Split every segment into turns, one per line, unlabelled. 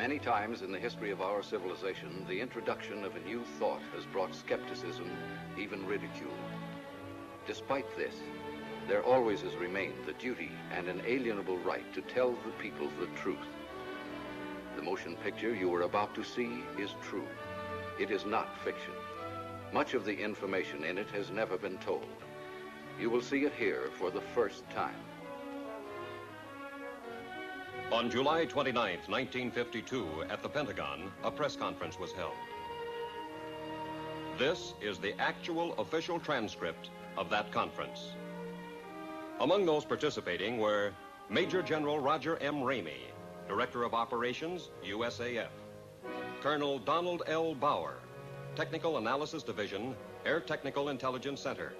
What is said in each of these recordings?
Many times in the history of our civilization, the introduction of a new thought has brought skepticism, even ridicule. Despite this, there always has remained the duty and inalienable right to tell the people the truth. The motion picture you are about to see is true. It is not fiction. Much of the information in it has never been told. You will see it here for the first time.
On July 29, 1952, at the Pentagon, a press conference was held. This is the actual official transcript of that conference. Among those participating were Major General Roger M. Ramey, Director of Operations, USAF; Colonel Donald L. Bauer, Technical Analysis Division, Air Technical Intelligence Center;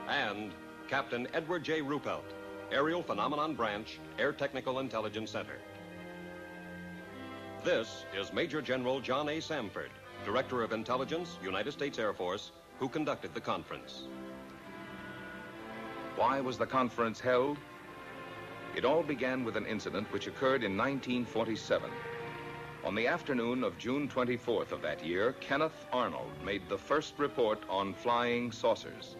and Captain Edward J. Ruppelt, Aerial Phenomenon Branch, Air Technical Intelligence Center. This is Major General John A. Samford, Director of Intelligence, United States Air Force, who conducted the conference.
Why was the conference held? It all began with an incident which occurred in 1947. On the afternoon of June 24th of that year, Kenneth Arnold made the first report on flying saucers.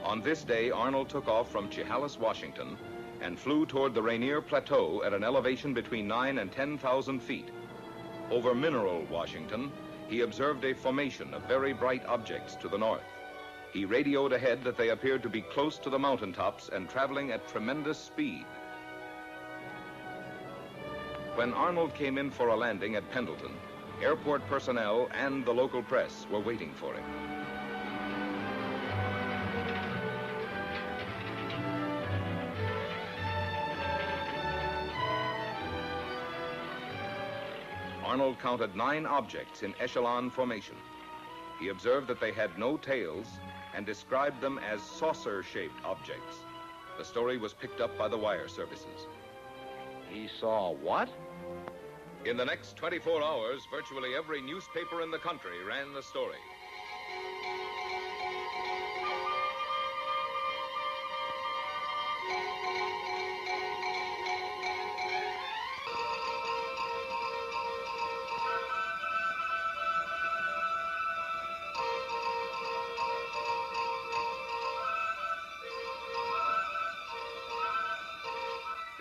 On this day, Arnold took off from Chehalis, Washington, and flew toward the Rainier Plateau at an elevation between 9,000 and 10,000 feet. Over Mineral, Washington, he observed a formation of very bright objects to the north. He radioed ahead that they appeared to be close to the mountaintops and traveling at tremendous speed. When Arnold came in for a landing at Pendleton, airport personnel and the local press were waiting for him. Arnold counted 9 objects in echelon formation. He observed that they had no tails and described them as saucer-shaped objects. The story was picked up by the wire services.
He saw what?
In the next 24 hours, virtually every newspaper in the country ran the story.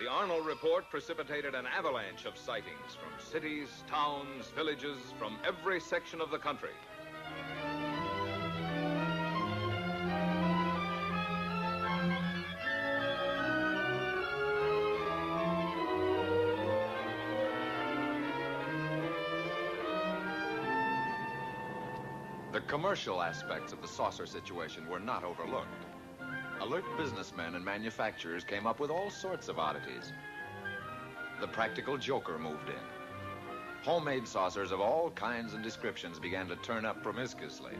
The Arnold report precipitated an avalanche of sightings from cities, towns, villages, from every section of the country.
The commercial aspects of the saucer situation were not overlooked. Alert businessmen and manufacturers came up with all sorts of oddities. The practical joker moved in. Homemade saucers of all kinds and descriptions began to turn up promiscuously.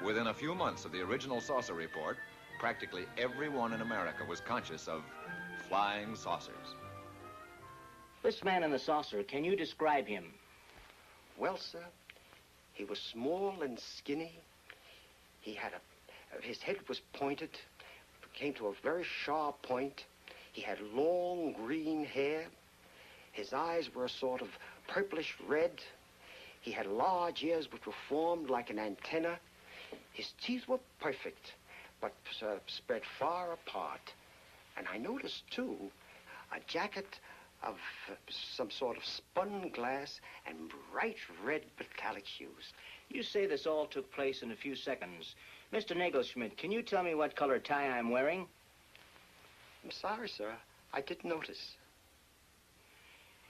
Within a few months of the original saucer report, practically everyone in America was conscious of flying saucers.
This man in the saucer, can you describe him?
Well, sir, he was small and skinny. He had his head was pointed, came to a very sharp point. He had long green hair. His eyes were a sort of purplish red. He had large ears which were formed like an antenna. His teeth were perfect, but spread far apart. And I noticed, too, a jacket of some sort of spun glass and bright red metallic hues.
You say this all took place in a few seconds. Mr. Nagelschmidt, can you tell me what color tie I'm wearing?
I'm sorry, sir. I didn't notice.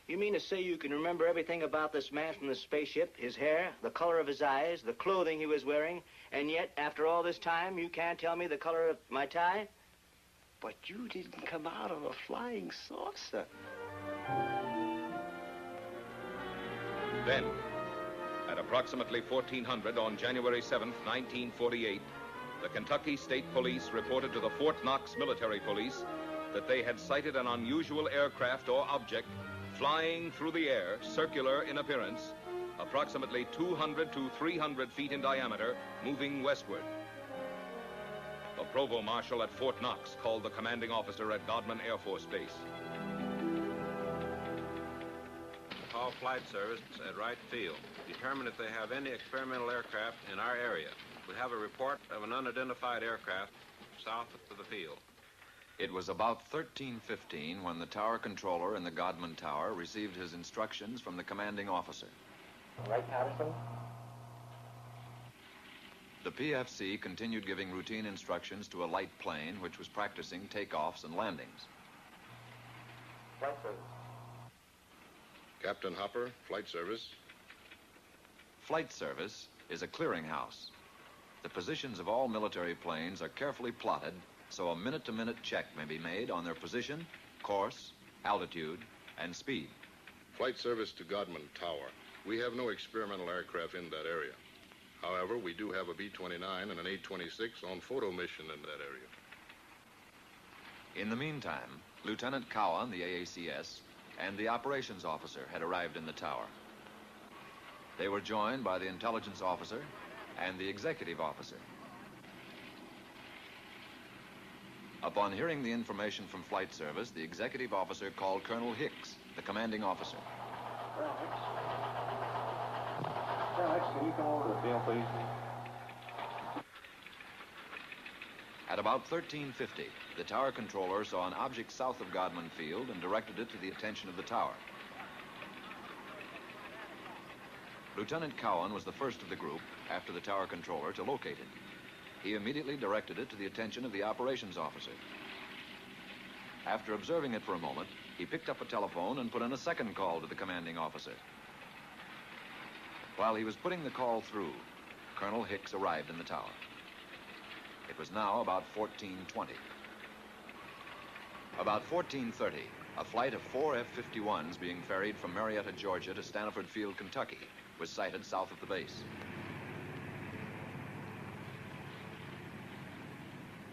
You mean to say you can remember everything about this man from the spaceship, his hair, the color of his eyes, the clothing he was wearing, and yet, after all this time, you can't tell me the color of my tie?
But you didn't come out of a flying saucer.
Then, at approximately 1400 on January 7th, 1948, the Kentucky State Police reported to the Fort Knox Military Police that they had sighted an unusual aircraft or object flying through the air, circular in appearance, approximately 200 to 300 feet in diameter, moving westward. The Provost Marshal at Fort Knox called the commanding officer at Godman Air Force Base.
call Flight Service at Wright Field. Determine if they have any experimental aircraft in our area. We have a report of an unidentified aircraft south of the field.
It was about 13:15 when the tower controller in the Godman Tower received his instructions from the commanding officer.
Right, Patterson?
The PFC continued giving routine instructions to a light plane which was practicing takeoffs and landings.
Flight Service.
Captain Hopper, Flight Service.
Flight Service is a clearinghouse. The positions of all military planes are carefully plotted so a minute-to-minute check may be made on their position, course, altitude, and speed.
Flight Service to Godman Tower. We have no experimental aircraft in that area. However, we do have a B-29 and an A-26 on photo mission in that area.
In the meantime, Lieutenant Cowan, the AACS, and the operations officer had arrived in the tower. They were joined by the intelligence officer and the executive officer. Upon hearing the information from Flight Service, the executive officer called Colonel Hicks, the commanding officer.
Colonel Hicks, can you come over to the field, please?
At about 13:50, the tower controller saw an object south of Godman Field and directed it to the attention of the tower. Lieutenant Cowan was the first of the group, after the tower controller, to locate it. He immediately directed it to the attention of the operations officer. After observing it for a moment, he picked up a telephone and put in a second call to the commanding officer. While he was putting the call through, Colonel Hicks arrived in the tower. It was now about 14:20. About 14:30, a flight of 4 F-51s being ferried from Marietta, Georgia to Stanford Field, Kentucky, was sighted south of the base.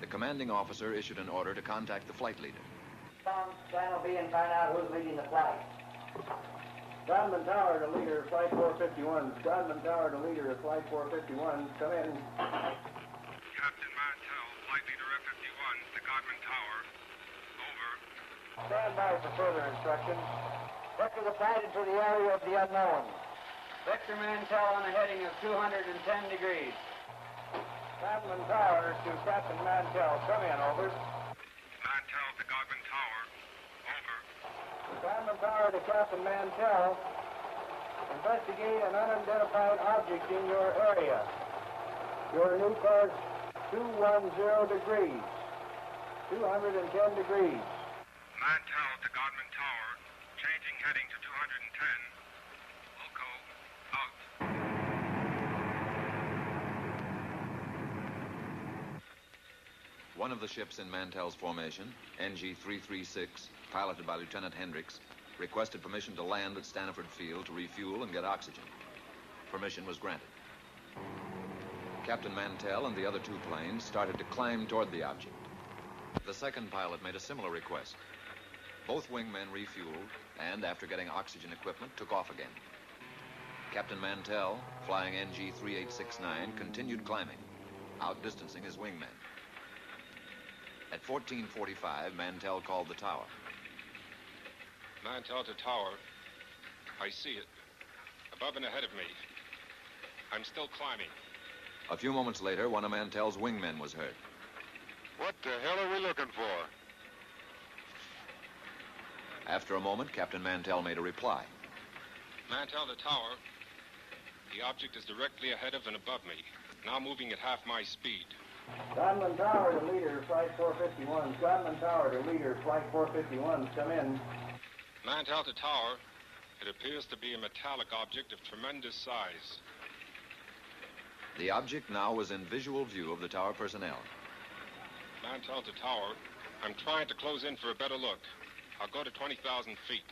The commanding officer issued an order to contact the flight leader.
Channel B and find out who's leading the flight.
Godman Tower to leader, Flight 451. Godman Tower to leader, Flight 451. Come in.
Captain Mantell, flight leader F-51 to Godman Tower. Over.
Stand by for further instructions.
Vector the flight into the area of the unknown. Vector Mantell on a heading of 210 degrees.
Godman Tower to Captain Mantell. Come in, over.
Mantell to Godman Tower. Over.
Godman Tower to Captain Mantell. Investigate an unidentified object in your area. Your new course, 210 degrees. 210 degrees.
Mantell to Godman Tower. Changing heading to 210. Loco, out.
One of the ships in Mantell's formation, NG-336, piloted by Lieutenant Hendricks, requested permission to land at Stanford Field to refuel and get oxygen. Permission was granted. Captain Mantell and the other two planes started to climb toward the object. The second pilot made a similar request. Both wingmen refueled and, after getting oxygen equipment, took off again. Captain Mantell, flying NG-3869, continued climbing, outdistancing his wingmen. At 14:45, Mantell called the tower.
Mantell to Tower. I see it. Above and ahead of me. I'm still climbing.
A few moments later, one of Mantell's wingmen was heard.
What the hell are we looking for?
After a moment, Captain Mantell made a reply.
Mantell to Tower. The object is directly ahead of and above me. Now moving at half my speed.
Godman Tower to leader, Flight 451. Godman Tower to leader, Flight 451. Come in.
Mantell to Tower. It appears to be a metallic object of tremendous size.
The object now was in visual view of the tower personnel.
Mantell to Tower. I'm trying to close in for a better look. I'll go to 20,000 feet.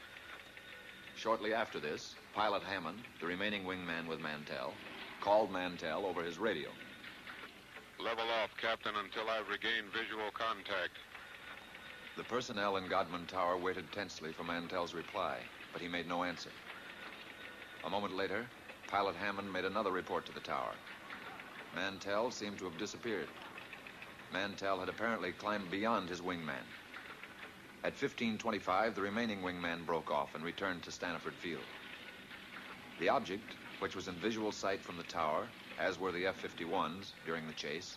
Shortly after this, Pilot Hammond, the remaining wingman with Mantell, called Mantell over his radio.
Level off, Captain, until I've regained visual contact.
The personnel in Godman Tower waited tensely for Mantell's reply, but he made no answer. A moment later, Pilot Hammond made another report to the tower. Mantell seemed to have disappeared. Mantell had apparently climbed beyond his wingman. At 15:25, the remaining wingman broke off and returned to Stanford Field. The object, which was in visual sight from the tower, as were the F-51s during the chase,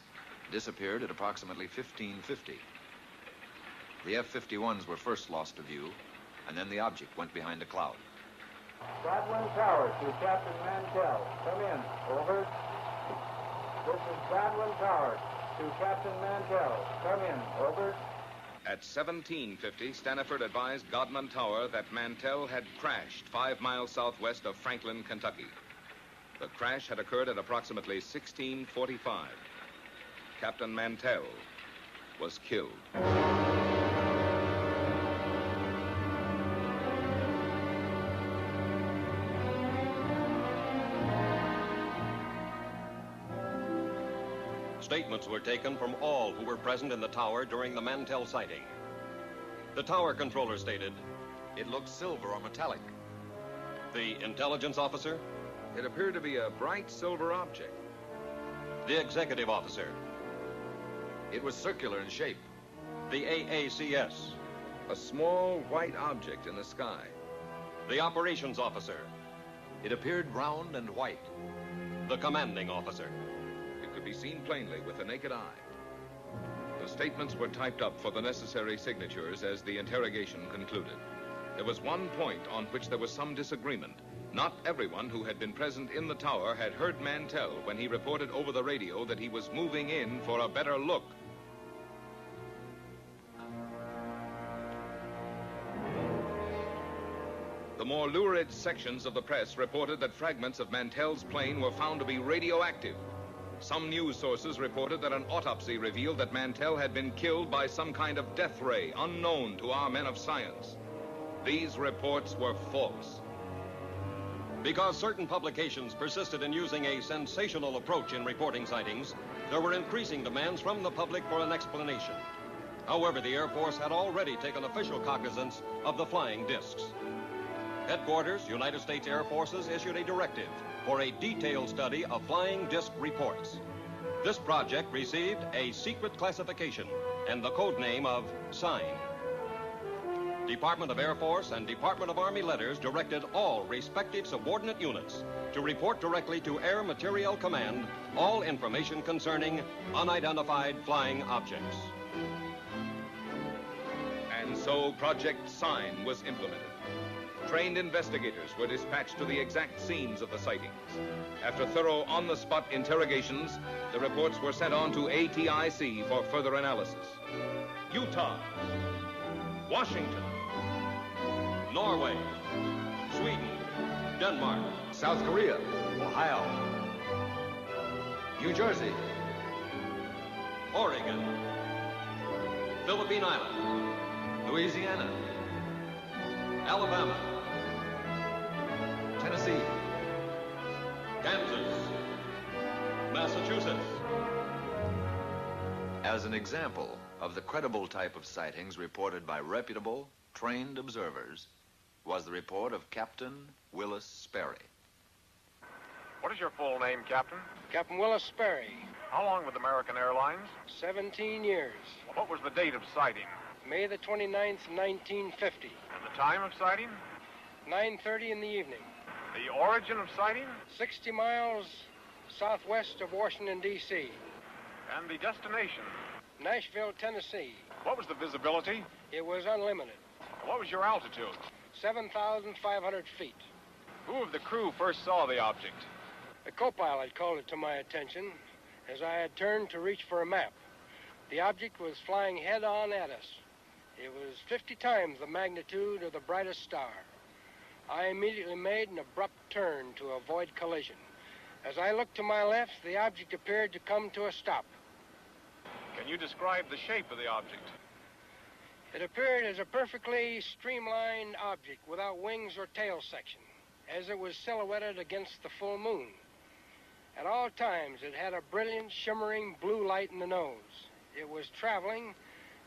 disappeared at approximately 1550. The F-51s were first lost to view, and then the object went behind a cloud.
Godwin Tower to Captain Mantell. Come in. Over. This is Godwin Tower to Captain Mantell. Come in. Over.
At 1750, Staniford advised Godman Tower that Mantell had crashed 5 miles southwest of Franklin, Kentucky. The crash had occurred at approximately 1645. Captain Mantell was killed.
Statements were taken from all who were present in the tower during the Mantell sighting. The tower controller stated,
It looked silver or metallic.
the intelligence officer,
It appeared to be a bright silver object.
the executive officer,
It was circular in shape.
the AACS,
A small white object in the sky.
the operations officer,
It appeared round and white.
the commanding officer.
It could be seen plainly with the naked eye. The statements were typed up for the necessary signatures as the interrogation concluded. There was one point on which there was some disagreement. Not everyone who had been present in the tower had heard Mantell when he reported over the radio that he was moving in for a better look. The more lurid sections of the press reported that fragments of Mantell's plane were found to be radioactive. Some news sources reported that an autopsy revealed that Mantell had been killed by some kind of death ray unknown to our men of science. These reports were false.
Because certain publications persisted in using a sensational approach in reporting sightings, there were increasing demands from the public for an explanation. However, the Air Force had already taken official cognizance of the flying discs. Headquarters, United States Air Forces, issued a directive for a detailed study of flying disc reports. This project received a secret classification and the code name of Sign. Department of Air Force and Department of Army letters directed all respective subordinate units to report directly to Air Materiel Command all information concerning unidentified flying objects.
And so Project Sign was implemented. Trained investigators were dispatched to the exact scenes of the sightings. After thorough on-the-spot interrogations, the reports were sent on to ATIC for further analysis. Utah, Washington,
Norway, Sweden, Denmark,
South Korea, Ohio, New Jersey,
Oregon, Philippine Islands,
Louisiana,
Alabama,
Tennessee,
Kansas, Massachusetts.
As an example of the credible type of sightings reported by reputable, trained observers was the report of Captain Willis Sperry.
What is your full name, Captain?
Captain Willis Sperry,
How long with American Airlines?
17 years.
What was the date of sighting?
May the 29th, 1950.
And the time of sighting?
9:30 in the evening.
The origin of sighting?
60 miles southwest of Washington, DC.
And the destination?
Nashville, Tennessee.
What was the visibility?
It was unlimited.
What was your altitude?
7,500 feet.
Who of the crew first saw the object?
The co-pilot called it to my attention as I had turned to reach for a map. The object was flying head-on at us. It was 50 times the magnitude of the brightest star. I immediately made an abrupt turn to avoid collision. As I looked to my left, the object appeared to come to a stop.
Can you describe the shape of the object?
It appeared as a perfectly streamlined object without wings or tail section, as it was silhouetted against the full moon. At all times, it had a brilliant, shimmering blue light in the nose. It was traveling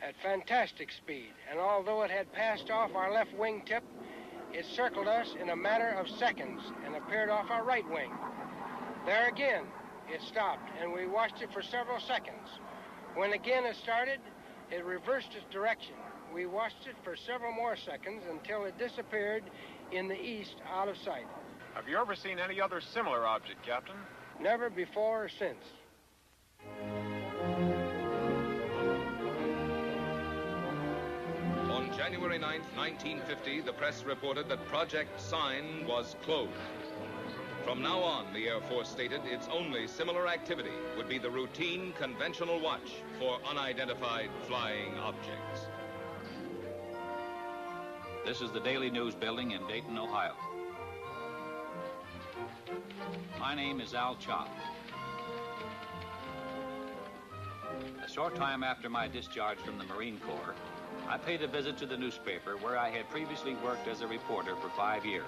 at fantastic speed, and although it had passed off our left wingtip, it circled us in a matter of seconds and appeared off our right wing. There again, it stopped, and we watched it for several seconds. When again it started, it reversed its direction. We watched it for several more seconds until it disappeared in the east out of sight.
Have you ever seen any other similar object, Captain?
Never before or since.
On January 9th, 1950, the press reported that Project Sign was closed. From now on, the Air Force stated its only similar activity would be the routine conventional watch for unidentified flying objects.
This is the Daily News building in Dayton, Ohio. My name is Al Chop. A short time after my discharge from the Marine Corps, I paid a visit to the newspaper where I had previously worked as a reporter for 5 years.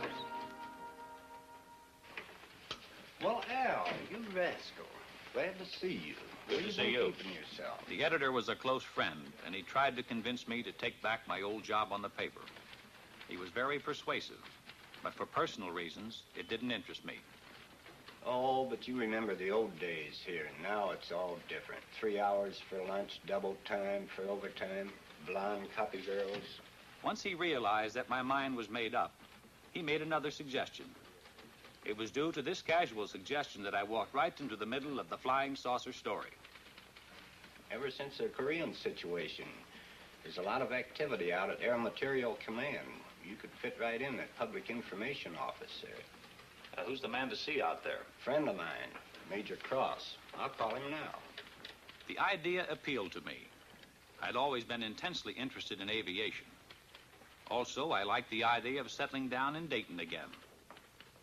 Well, Al, you rascal. Glad to see you.
Good to see you.
Keeping yourself?
The editor was a close friend, and he tried to convince me to take back my old job on the paper. He was very persuasive, but for personal reasons, it didn't interest me.
Oh, but you remember the old days here. Now it's all different. 3 hours for lunch, double time for overtime, blonde copy girls.
Once he realized that my mind was made up, he made another suggestion. It was due to this casual suggestion that I walked right into the middle of the flying saucer story.
Ever since the Korean situation, there's a lot of activity out at Air Material Command. You could fit right in that public information office there.
Who's the man to see out there?
Friend of mine, Major Cross. I'll call him now.
The idea appealed to me. I'd always been intensely interested in aviation. Also, I liked the idea of settling down in Dayton again.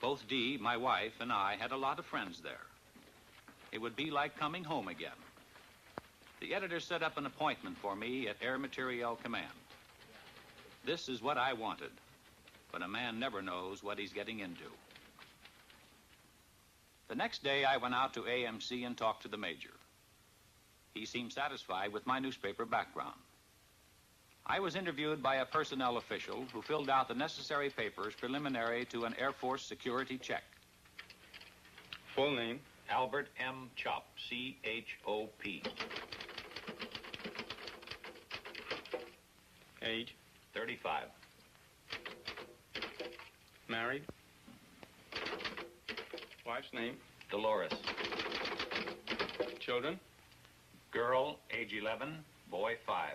Both Dee, my wife, and I had a lot of friends there. It would be like coming home again. The editor set up an appointment for me at Air Materiel Command. This is what I wanted, but a man never knows what he's getting into. The next day, I went out to AMC and talked to the major. He seemed satisfied with my newspaper background. I was interviewed by a personnel official who filled out the necessary papers preliminary to an Air Force security check.
Full name?
Albert M. Chop, C-H-O-P.
Age?
35.
Married? Wife's name?
Dolores.
Children?
Girl, age 11, boy 5.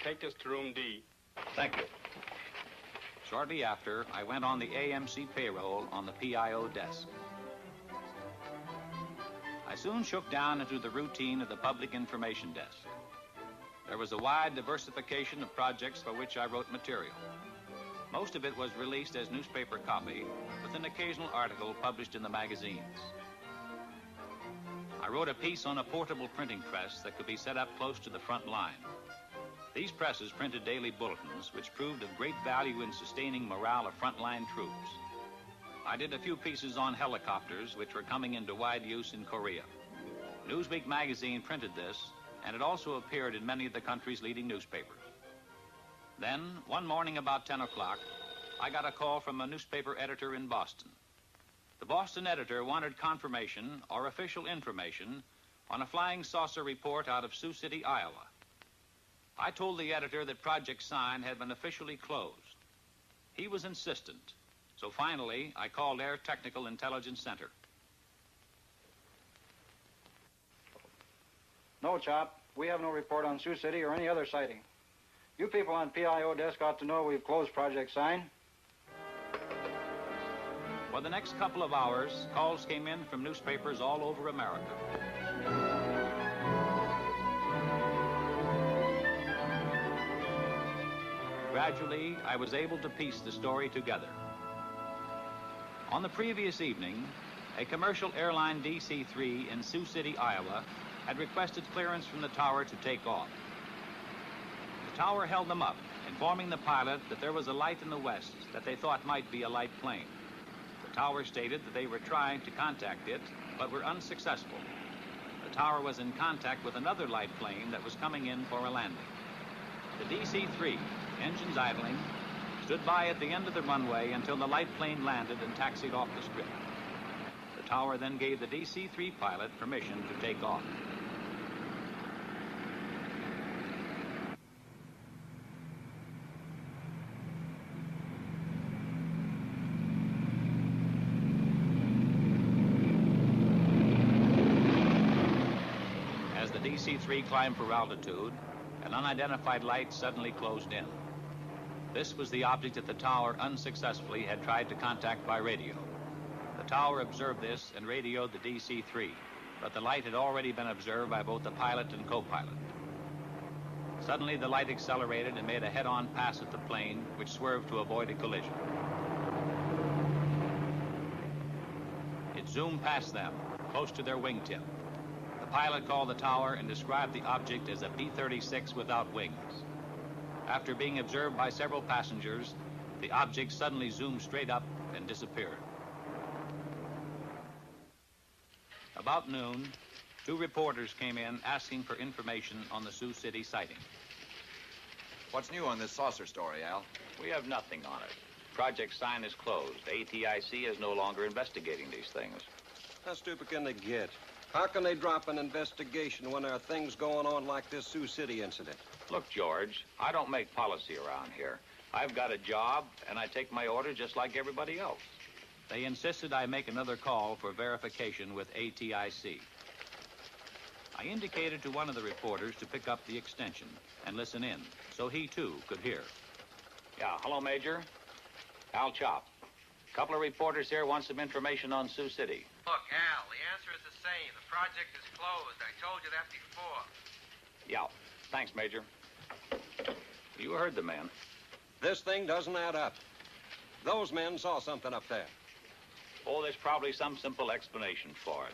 Take us to room D.
Thank you. Shortly after, I went on the AMC payroll on the PIO desk. I soon shook down into the routine of the public information desk. There was a wide diversification of projects for which I wrote material. Most of it was released as newspaper copy, with an occasional article published in the magazines. I wrote a piece on a portable printing press that could be set up close to the front line. These presses printed daily bulletins, which proved of great value in sustaining morale of frontline troops. I did a few pieces on helicopters, which were coming into wide use in Korea. Newsweek magazine printed this, and it also appeared in many of the country's leading newspapers. Then, one morning about 10 o'clock, I got a call from a newspaper editor in Boston. The Boston editor wanted confirmation or official information on a flying saucer report out of Sioux City, Iowa. I told the editor that Project Sign had been officially closed. He was insistent, so finally I called Air Technical Intelligence Center.
No, Chop. We have no report on Sioux City or any other sighting. You people on PIO desk ought to know we've closed Project Sign.
For the next couple of hours, calls came in from newspapers all over America. Gradually, I was able to piece the story together. On the previous evening, a commercial airline DC-3 in Sioux City, Iowa, had requested clearance from the tower to take off. The tower held them up, informing the pilot that there was a light in the west that they thought might be a light plane. The tower stated that they were trying to contact it, but were unsuccessful. The tower was in contact with another light plane that was coming in for a landing. The DC-3, engines idling, stood by at the end of the runway until the light plane landed and taxied off the strip. The tower then gave the DC-3 pilot permission to take off. DC-3 climbed for altitude, an unidentified light suddenly closed in. This was the object that the tower unsuccessfully had tried to contact by radio. The tower observed this and radioed the DC-3, but the light had already been observed by both the pilot and co-pilot. Suddenly, the light accelerated and made a head-on pass at the plane, which swerved to avoid a collision. It zoomed past them, close to their wingtip. The pilot called the tower and described the object as a B-36 without wings. After being observed by several passengers, the object suddenly zoomed straight up and disappeared. About noon, 2 reporters came in asking for information on the Sioux City sighting.
What's new on this saucer story, Al?
We have nothing on it. Project Sign is closed. ATIC is no longer investigating these things.
How stupid can they get? How can they drop an investigation when there are things going on like this Sioux City incident?
Look, George, I don't make policy around here. I've got a job, and I take my orders just like everybody else. They insisted I make another call for verification with ATIC. I indicated to one of the reporters to pick up the extension and listen in, so he, too, could hear. Yeah, hello, Major. Al Chop. Couple of reporters here want some information on Sioux City.
Look, Al, the answer is the same. The project is closed. I told you that before.
Yeah, thanks, Major. You heard the man.
This thing doesn't add up. Those men saw something up there.
Oh, there's probably some simple explanation for it.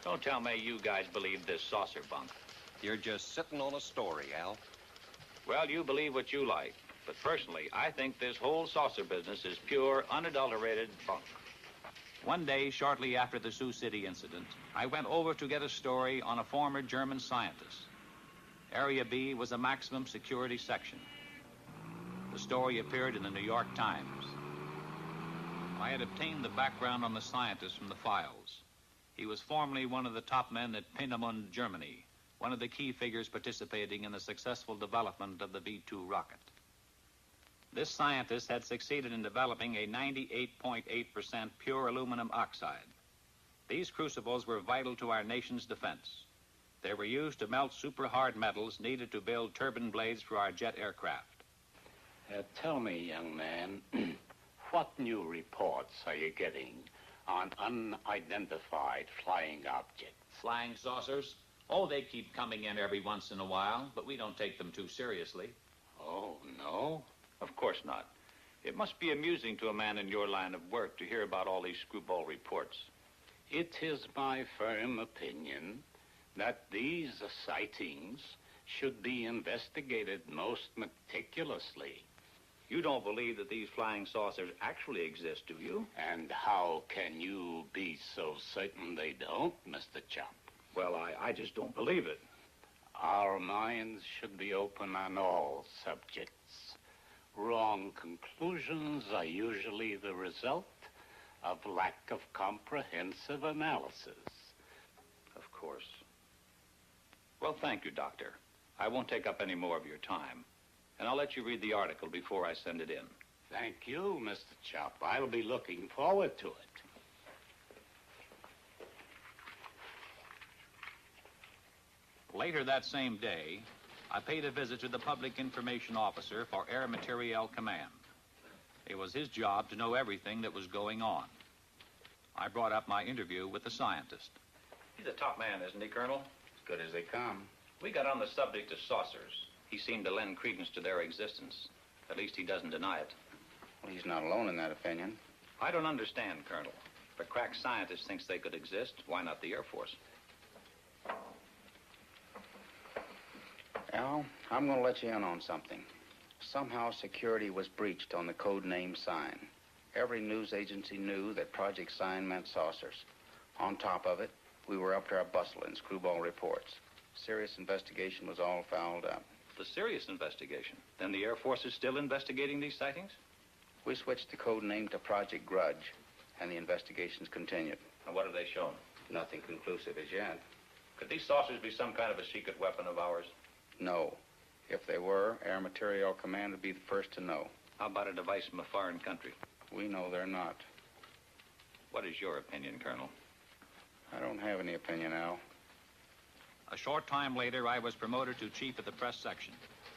Don't tell me you guys believe this saucer bunk.
You're just sitting on a story, Al.
Well, you believe what you like. But personally, I think this whole saucer business is pure, unadulterated bunk. One day, shortly after the Sioux City incident, I went over to get a story on a former German scientist. Area B was a maximum security section. The story appeared in the New York Times. I had obtained the background on the scientist from the files. He was formerly one of the top men at Peenemünde, Germany, one of the key figures participating in the successful development of the V-2 rocket. This scientist had succeeded in developing a 98.8% pure aluminum oxide. These crucibles were vital to our nation's defense. They were used to melt super-hard metals needed to build turbine blades for our jet aircraft.
Tell me, young man, what new reports are you getting on unidentified flying objects?
Flying saucers? Oh, they keep coming in every once in a while, but we don't take them too seriously.
Oh, no?
Of course not. It must be amusing to a man in your line of work to hear about all these screwball reports.
It is my firm opinion that these sightings should be investigated most meticulously.
You don't believe that these flying saucers actually exist, do you?
And how can you be so certain they don't, Mr. Chop?
Well, I just don't believe it.
Our minds should be open on all subjects. Wrong conclusions are usually the result of lack of comprehensive analysis.
Of course. Well, thank you, Doctor. I won't take up any more of your time. And I'll let you read the article before I send it in.
Thank you, Mr. Chop. I'll be looking forward to it.
Later that same day, I paid a visit to the Public Information Officer for Air Materiel Command. It was his job to know everything that was going on. I brought up my interview with the scientist. He's a top man, isn't he, Colonel?
As good as they come.
We got on the subject of saucers. He seemed to lend credence to their existence. At least he doesn't deny it.
Well, he's not alone in that opinion.
I don't understand, Colonel. If a crack scientist thinks they could exist, why not the Air Force?
Al, I'm going to let you in on something. Somehow security was breached on the code name Sign. Every news agency knew that Project Sign meant saucers. On top of it, we were up to our bustle in screwball reports. Serious investigation was all fouled up.
The serious investigation? Then the Air Force is still investigating these sightings?
We switched the code name to Project Grudge, and the investigations continued.
And what have they shown?
Nothing conclusive as yet.
Could these saucers be some kind of a secret weapon of ours?
No. If they were, Air Materiel Command would be the first to know.
How about a device from a foreign country?
We know they're not.
What is your opinion, Colonel?
I don't have any opinion, Al.
A short time later, I was promoted to chief of the press section.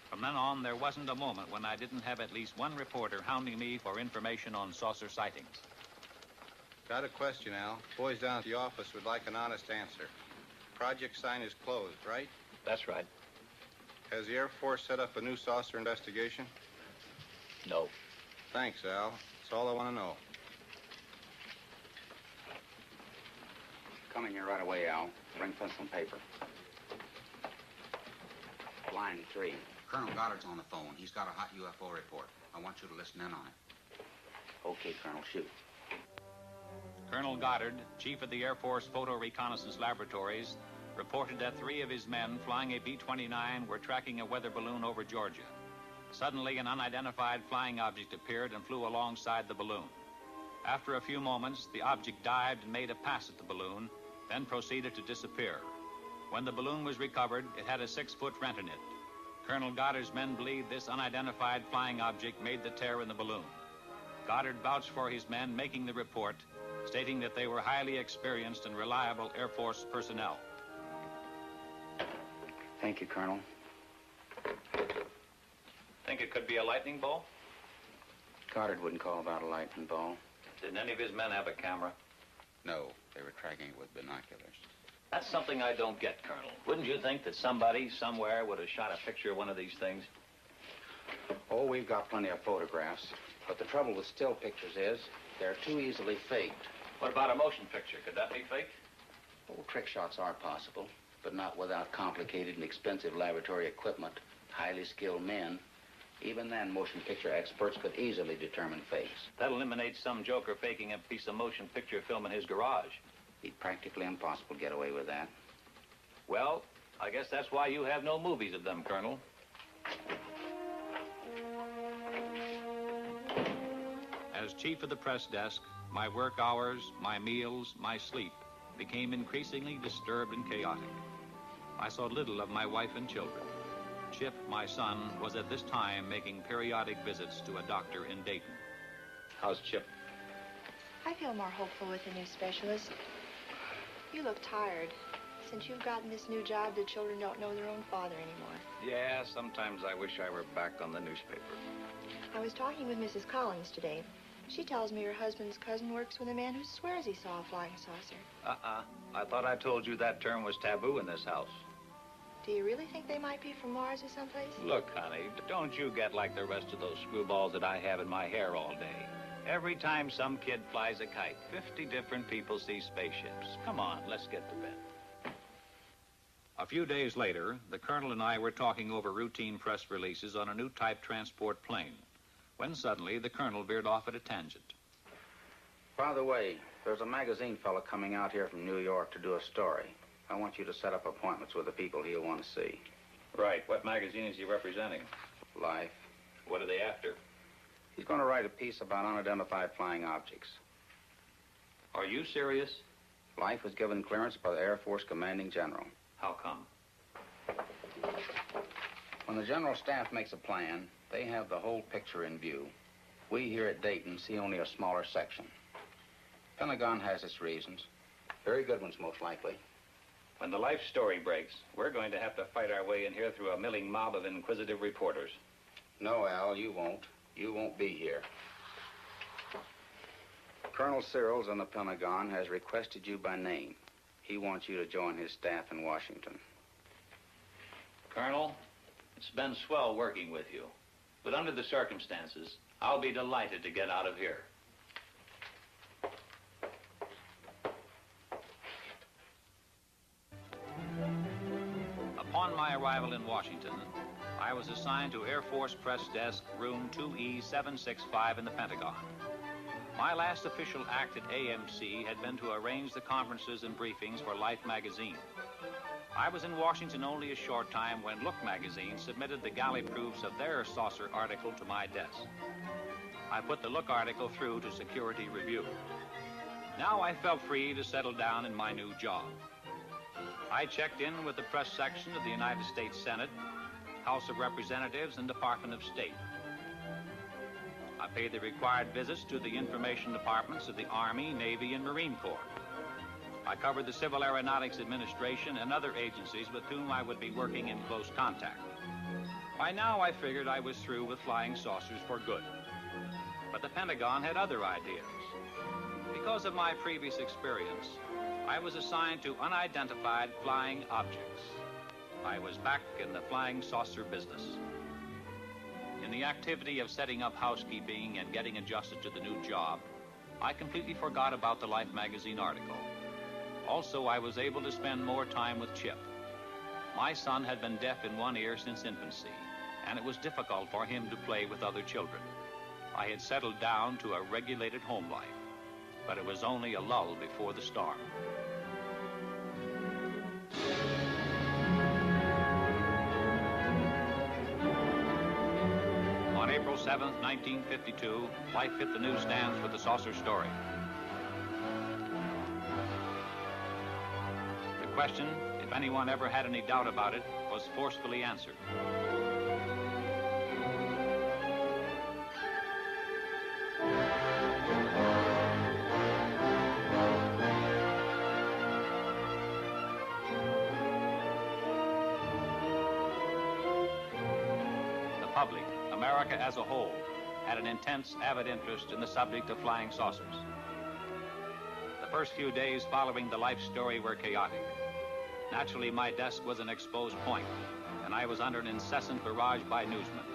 From then on, there wasn't a moment when I didn't have at least one reporter hounding me for information on saucer sightings.
Got a question, Al. Boys down at the office would like an honest answer. Project sign is closed, right?
That's right.
Has the Air Force set up a new saucer investigation?
No.
Thanks, Al. That's all I want to know.
Coming here right away, Al. Bring pencil and paper. Line 3. Colonel Goddard's on the phone. He's got a hot UFO report. I want you to listen in on it. Okay, Colonel, shoot.
Colonel Goddard, chief of the Air Force Photo Reconnaissance Laboratories, reported that 3 of his men flying a B-29 were tracking a weather balloon over Georgia. Suddenly, an unidentified flying object appeared and flew alongside the balloon. After a few moments, the object dived and made a pass at the balloon, then proceeded to disappear. When the balloon was recovered, it had a 6-foot rent in it. Colonel Goddard's men believed this unidentified flying object made the tear in the balloon. Goddard vouched for his men making the report, stating that they were highly experienced and reliable Air Force personnel.
Thank you, Colonel.
Think it could be a lightning bolt?
Goddard wouldn't call that a lightning ball.
Didn't any of his men have a camera?
No, they were tracking it with binoculars.
That's something I don't get, Colonel. Wouldn't you think that somebody, somewhere, would have shot a picture of one of these things?
Oh, we've got plenty of photographs. But the trouble with still pictures is they're too easily faked.
What about a motion picture? Could that be faked?
Oh, trick shots are possible, but not without complicated and expensive laboratory equipment, highly skilled men. Even then, motion picture experts could easily determine fakes.
That eliminates some joker faking a piece of motion picture film in his garage.
It'd be practically impossible to get away with that.
Well, I guess that's why you have no movies of them, Colonel. As chief of the press desk, my work hours, my meals, my sleep became increasingly disturbed and chaotic. I saw little of my wife and children. Chip, my son, was at this time making periodic visits to a doctor in Dayton. How's Chip?
I feel more hopeful with the new specialist. You look tired. Since you've gotten this new job, the children don't know their own father anymore.
Yeah, sometimes I wish I were back on the newspaper.
I was talking with Mrs. Collins today. She tells me her husband's cousin works with a man who swears he saw a flying saucer.
I thought I told you that term was taboo in this house.
Do you really think they might be from Mars or someplace?
Look, honey, don't you get like the rest of those screwballs that I have in my hair all day. Every time some kid flies a kite, 50 different people see spaceships. Come on, let's get to bed. A few days later, the colonel and I were talking over routine press releases on a new type transport plane, when suddenly the colonel veered off at a tangent.
By the way, there's a magazine fellow coming out here from New York to do a story. I want you to set up appointments with the people he'll want to see.
Right. What magazine is he representing?
Life.
What are they after?
He's going to write a piece about unidentified flying objects.
Are you serious?
Life was given clearance by the Air Force Commanding General.
How come?
When the General Staff makes a plan, they have the whole picture in view. We here at Dayton see only a smaller section. Pentagon has its reasons. Very good ones, most likely.
When the Life story breaks, we're going to have to fight our way in here through a milling mob of inquisitive reporters.
No, Al, you won't. You won't be here. Colonel Searles in the Pentagon has requested you by name. He wants you to join his staff in Washington.
Colonel, it's been swell working with you. But under the circumstances, I'll be delighted to get out of here. Upon my arrival in Washington, I was assigned to Air Force Press Desk, room 2E765 in the Pentagon. My last official act at AMC had been to arrange the conferences and briefings for Life magazine. I was in Washington only a short time when Look magazine submitted the galley proofs of their saucer article to my desk. I put the Look article through to security review. Now I felt free to settle down in my new job. I checked in with the press section of the United States Senate, House of Representatives, and Department of State. I paid the required visits to the information departments of the Army, Navy, and Marine Corps. I covered the Civil Aeronautics Administration and other agencies with whom I would be working in close contact. By now, I figured I was through with flying saucers for good. But the Pentagon had other ideas. Because of my previous experience, I was assigned to unidentified flying objects. I was back in the flying saucer business. In the activity of setting up housekeeping and getting adjusted to the new job, I completely forgot about the Life magazine article. Also, I was able to spend more time with Chip. My son had been deaf in one ear since infancy, and it was difficult for him to play with other children. I had settled down to a regulated home life, but it was only a lull before the storm. On April 7th, 1952, Life hit the newsstands with the saucer story. The question, if anyone ever had any doubt about it, was forcefully answered. The public, America as a whole, had an intense, avid interest in the subject of flying saucers. The first few days following the Life story were chaotic. Naturally, my desk was an exposed point, and I was under an incessant barrage by newsmen.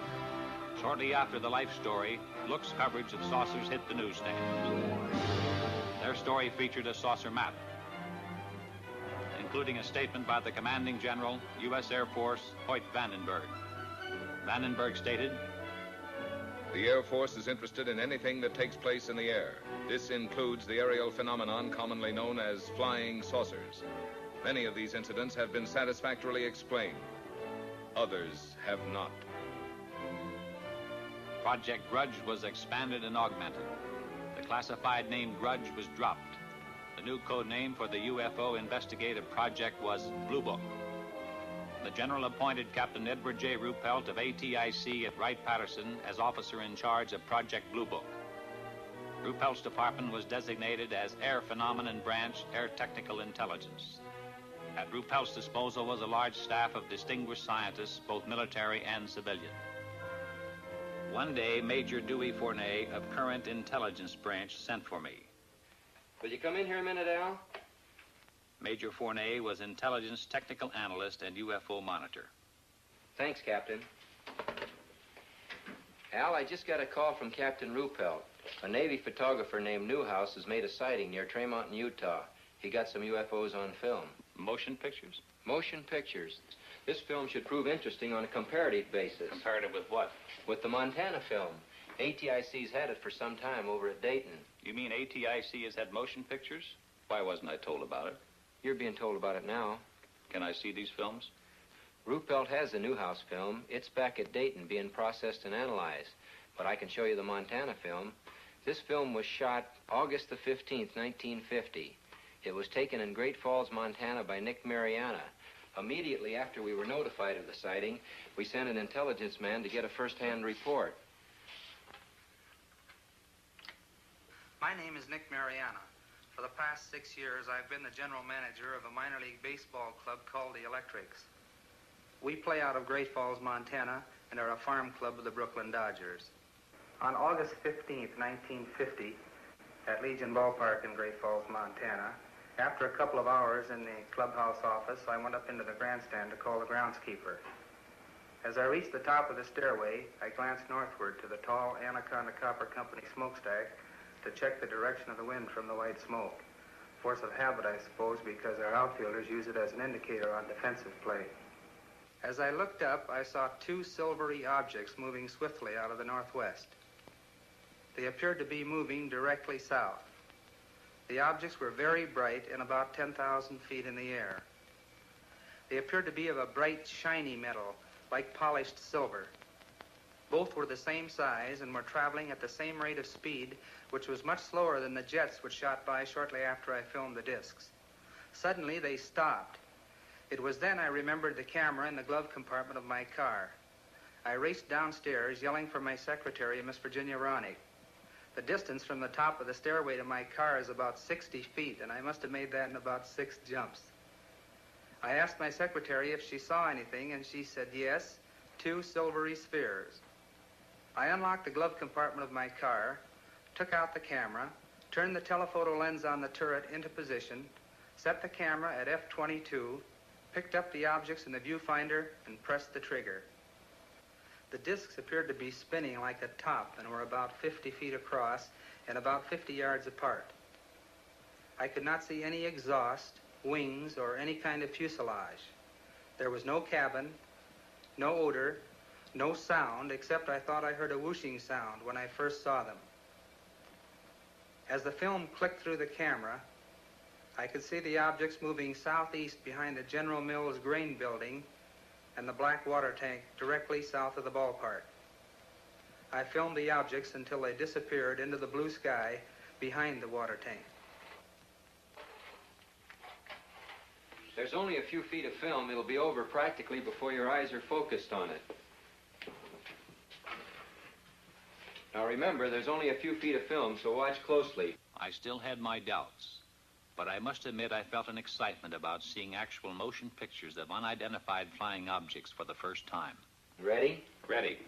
Shortly after the Life story, Look's coverage of saucers hit the newsstand. Their story featured a saucer map, including a statement by the commanding general, U.S. Air Force, Hoyt Vandenberg. Vandenberg stated,
"The Air Force is interested in anything that takes place in the air. This includes the aerial phenomenon commonly known as flying saucers. Many of these incidents have been satisfactorily explained. Others have not."
Project Grudge was expanded and augmented. The classified name Grudge was dropped. The new code name for the UFO investigative project was Blue Book. The general appointed Captain Edward J. Ruppelt of ATIC at Wright-Patterson as officer in charge of Project Blue Book. Ruppelt's department was designated as Air Phenomenon Branch, Air Technical Intelligence. At Ruppelt's disposal was a large staff of distinguished scientists, both military and civilian. One day, Major Dewey Fournay of Current Intelligence Branch sent for me.
"Will you come in here a minute, Al?"
Major Fournay was intelligence technical analyst and UFO monitor.
"Thanks, Captain." "Al, I just got a call from Captain Ruppelt. A Navy photographer named Newhouse has made a sighting near Tremont in Utah. He got some UFOs on film."
Motion pictures?
Motion pictures. This film should prove interesting on a comparative basis.
Comparative with what?
With the Montana film. ATIC's had it for some time over at Dayton.
You mean ATIC has had motion pictures? Why wasn't I told about it?
You're being told about it now.
Can I see these films?
Ruppelt has the Newhouse film. It's back at Dayton being processed and analyzed. But I can show you the Montana film. This film was shot August the 15th, 1950. It was taken in Great Falls, Montana by Nick Mariana. Immediately after we were notified of the sighting, we sent an intelligence man to get a first-hand report.
My name is Nick Mariana. For the past 6 years, I've been the general manager of a minor league baseball club called the Electrics. We play out of Great Falls, Montana, and are a farm club of the Brooklyn Dodgers. On August 15th, 1950, at Legion Ballpark in Great Falls, Montana, after a couple of hours in the clubhouse office, I went up into the grandstand to call the groundskeeper. As I reached the top of the stairway, I glanced northward to the tall Anaconda Copper Company smokestack to check the direction of the wind from the white smoke. Force of habit, I suppose, because our outfielders use it as an indicator on defensive play. As I looked up, I saw two silvery objects moving swiftly out of the northwest. They appeared to be moving directly south. The objects were very bright and about 10,000 feet in the air. They appeared to be of a bright, shiny metal, like polished silver. Both were the same size and were traveling at the same rate of speed, which was much slower than the jets which shot by shortly after I filmed the discs. Suddenly, they stopped. It was then I remembered the camera in the glove compartment of my car. I raced downstairs, yelling for my secretary, Miss Virginia Ronick. The distance from the top of the stairway to my car is about 60 feet, and I must have made that in about 6 jumps. I asked my secretary if she saw anything, and she said yes, 2 silvery spheres. I unlocked the glove compartment of my car, took out the camera, turned the telephoto lens on the turret into position, set the camera at f/22, picked up the objects in the viewfinder, and pressed the trigger. The discs appeared to be spinning like a top and were about 50 feet across and about 50 yards apart. I could not see any exhaust, wings, or any kind of fuselage. There was no cabin, no odor, no sound, except I thought I heard a whooshing sound when I first saw them. As the film clicked through the camera, I could see the objects moving southeast behind the General Mills grain building and the black water tank directly south of the ballpark. I filmed the objects until they disappeared into the blue sky behind the water tank.
There's only a few feet of film. It'll be over practically before your eyes are focused on it. Now remember, there's only a few feet of film, so watch closely.
I still had my doubts, but I must admit I felt an excitement about seeing actual motion pictures of unidentified flying objects for the first time.
Ready?
Ready.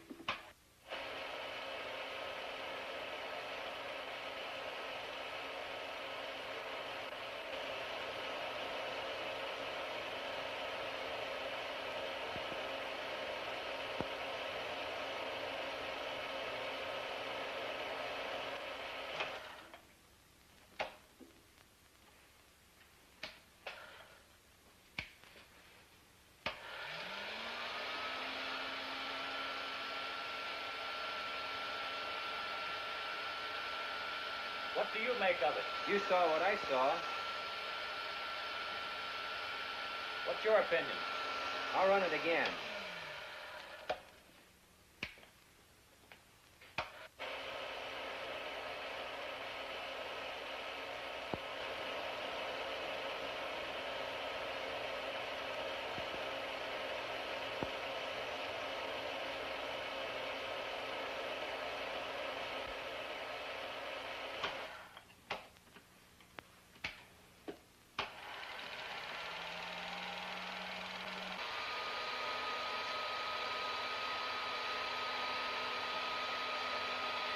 What do you make of it? You saw what I saw. What's your opinion? I'll run it again.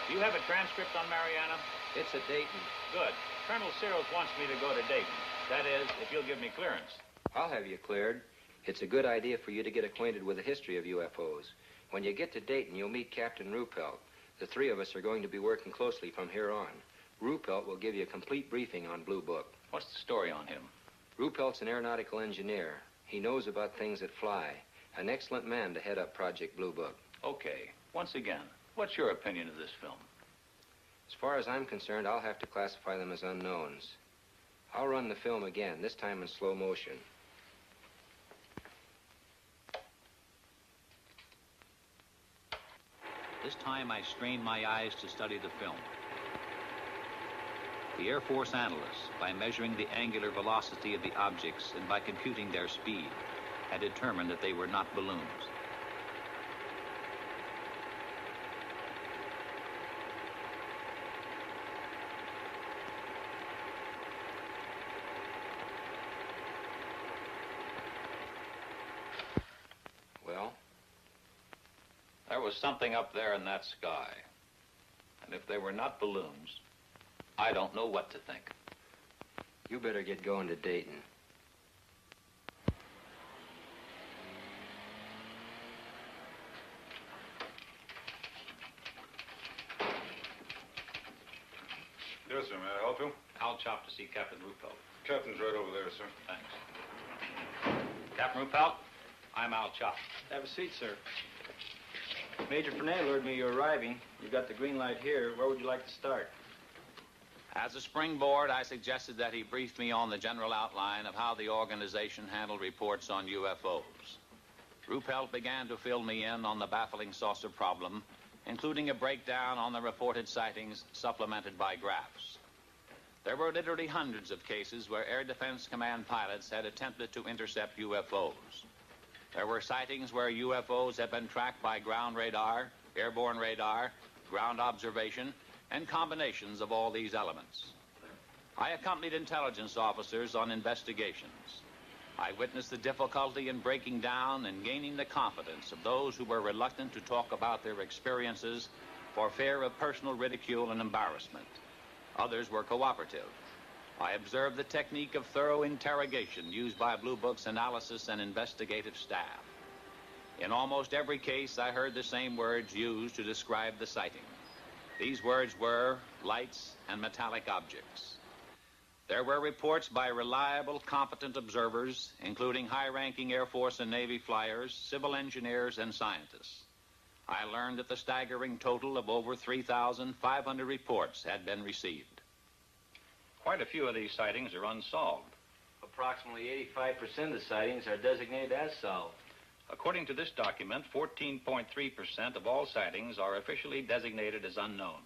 Do you have a transcript on Mariana?
It's at Dayton.
Good. Colonel Searles wants me to go to Dayton. That is, if you'll give me clearance.
I'll have you cleared. It's a good idea for you to get acquainted with the history of UFOs. When you get to Dayton, you'll meet Captain Ruppelt. The 3 of us are going to be working closely from here on. Ruppelt will give you a complete briefing on Blue Book.
What's the story on him?
Ruppelt's an aeronautical engineer. He knows about things that fly. An excellent man to head up Project Blue Book.
Okay. Once again, what's your opinion of this film?
As far as I'm concerned, I'll have to classify them as unknowns. I'll run the film again, this time in slow motion.
This time I strained my eyes to study the film. The Air Force analysts, by measuring the angular velocity of the objects and by computing their speed, had determined that they were not balloons. There was something up there in that sky. And if they were not balloons, I don't know what to think.
You better get going to Dayton.
Yes, sir. May I help you?
I'll chop to see Captain Ruppelt.
Captain's right over there, sir.
Thanks. Captain Ruppelt, I'm Al Chop.
Have a seat, sir. Major Fernet lured me you're arriving. You got the green light here. Where would you like to start?
As a springboard, I suggested that he brief me on the general outline of how the organization handled reports on UFOs. Ruppelt began to fill me in on the baffling saucer problem, including a breakdown on the reported sightings supplemented by graphs. There were literally hundreds of cases where Air Defense Command pilots had attempted to intercept UFOs. There were sightings where UFOs had been tracked by ground radar, airborne radar, ground observation, and combinations of all these elements. I accompanied intelligence officers on investigations. I witnessed the difficulty in breaking down and gaining the confidence of those who were reluctant to talk about their experiences for fear of personal ridicule and embarrassment. Others were cooperative. I observed the technique of thorough interrogation used by Blue Book's analysis and investigative staff. In almost every case, I heard the same words used to describe the sighting. These words were lights and metallic objects. There were reports by reliable, competent observers, including high-ranking Air Force and Navy flyers, civil engineers, and scientists. I learned that the staggering total of over 3,500 reports had been received.
Quite a few of these sightings are unsolved.
Approximately 85% of the sightings are designated as solved.
According to this document, 14.3% of all sightings are officially designated as unknown.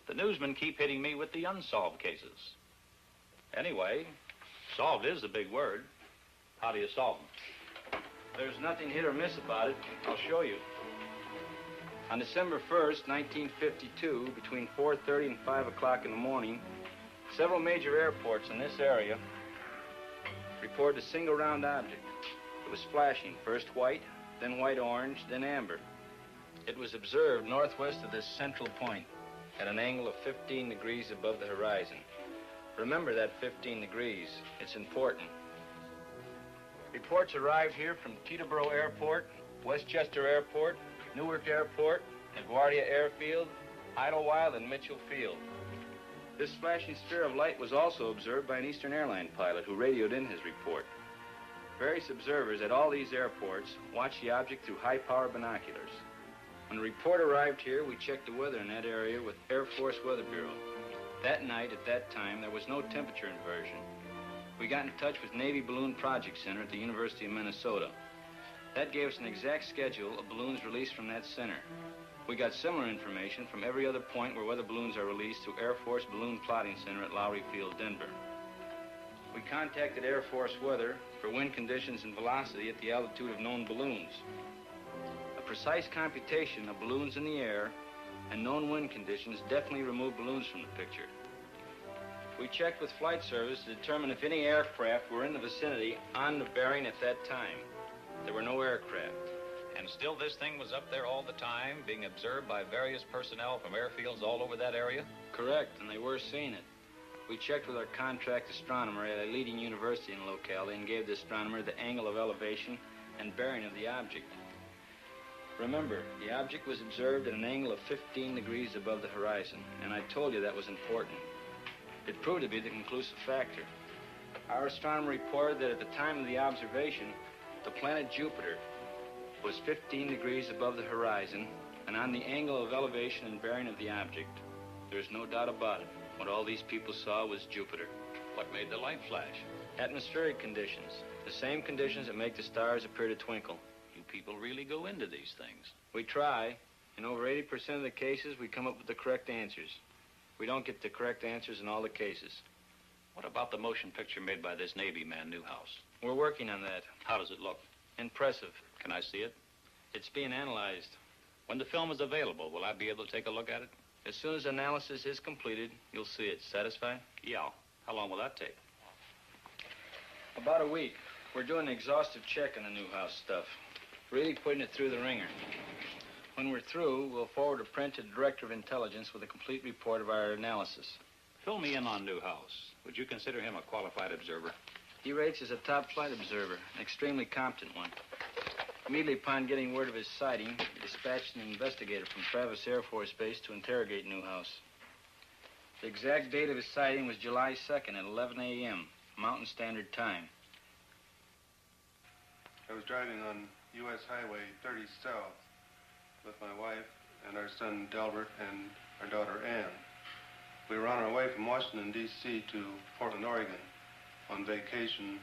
The newsmen keep hitting me with the unsolved cases. Anyway, solved is a big word. How do you solve them?
There's nothing hit or miss about it. I'll show you. On December 1st, 1952, between 4:30 and 5 o'clock in the morning, several major airports in this area reported a single round object. It was flashing, first white, then white-orange, then amber. It was observed northwest of this central point at an angle of 15 degrees above the horizon. Remember that 15 degrees. It's important. Reports arrived here from Teterboro Airport, Westchester Airport, Newark Airport, LaGuardia Airfield, Idlewild, and Mitchell Field. This flashing sphere of light was also observed by an Eastern Airline pilot who radioed in his report. Various observers at all these airports watched the object through high-power binoculars. When the report arrived here, we checked the weather in that area with Air Force Weather Bureau. That night, at that time, there was no temperature inversion. We got in touch with Navy Balloon Project Center at the University of Minnesota. That gave us an exact schedule of balloons released from that center. We got similar information from every other point where weather balloons are released through Air Force Balloon Plotting Center at Lowry Field, Denver. We contacted Air Force Weather for wind conditions and velocity at the altitude of known balloons. A precise computation of balloons in the air and known wind conditions definitely removed balloons from the picture. We checked with Flight Service to determine if any aircraft were in the vicinity on the bearing at that time. There were no aircraft.
And still this thing was up there all the time, being observed by various personnel from airfields all over that area?
Correct, and they were seeing it. We checked with our contract astronomer at a leading university in the locality and gave the astronomer the angle of elevation and bearing of the object. Remember, the object was observed at an angle of 15 degrees above the horizon, and I told you that was important. It proved to be the conclusive factor. Our astronomer reported that at the time of the observation, the planet Jupiter was 15 degrees above the horizon, and on the angle of elevation and bearing of the object, there's no doubt about it. What all these people saw was Jupiter.
What made the light flash?
Atmospheric conditions. The same conditions that make the stars appear to twinkle.
You people really go into these things.
We try. In over 80% of the cases, we come up with the correct answers. We don't get the correct answers in all the cases.
What about the motion picture made by this Navy man, Newhouse?
We're working on that.
How does it look?
Impressive.
Can I see it?
It's being analyzed.
When the film is available, will I be able to take a look at it?
As soon as analysis is completed, you'll see it. Satisfied?
Yeah. How long will that take?
About a week. We're doing an exhaustive check on the Newhouse stuff. Really putting it through the ringer. When we're through, we'll forward a print to the Director of Intelligence with a complete report of our analysis.
Fill me in on Newhouse. Would you consider him a qualified observer?
He rates as a top flight observer, an extremely competent one. Immediately upon getting word of his sighting, he dispatched an investigator from Travis Air Force Base to interrogate Newhouse. The exact date of his sighting was July 2nd at 11 a.m., Mountain Standard Time.
I was driving on U.S. Highway 30 South with my wife and our son Delbert and our daughter Ann. We were on our way from Washington D.C. to Portland, Oregon on vacation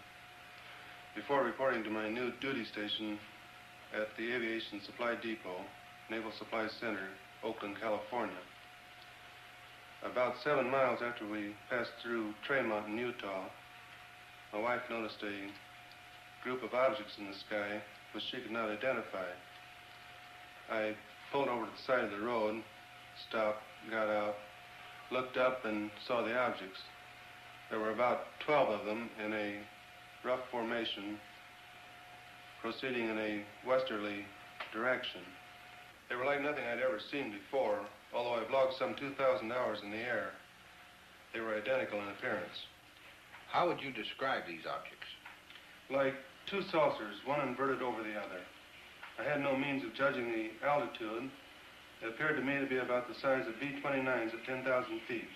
before reporting to my new duty station at the Aviation Supply Depot, Naval Supply Center, Oakland, California. About 7 miles after we passed through Trail Mountain, Utah, my wife noticed a group of objects in the sky which she could not identify. I pulled over to the side of the road, stopped, got out, looked up, and saw the objects. There were about 12 of them in a rough formation, proceeding in a westerly direction. They were like nothing I'd ever seen before, although I've logged some 2,000 hours in the air. They were identical in appearance.
How would you describe these objects?
Like two saucers, one inverted over the other. I had no means of judging the altitude. It appeared to me to be about the size of B-29s at 10,000 feet.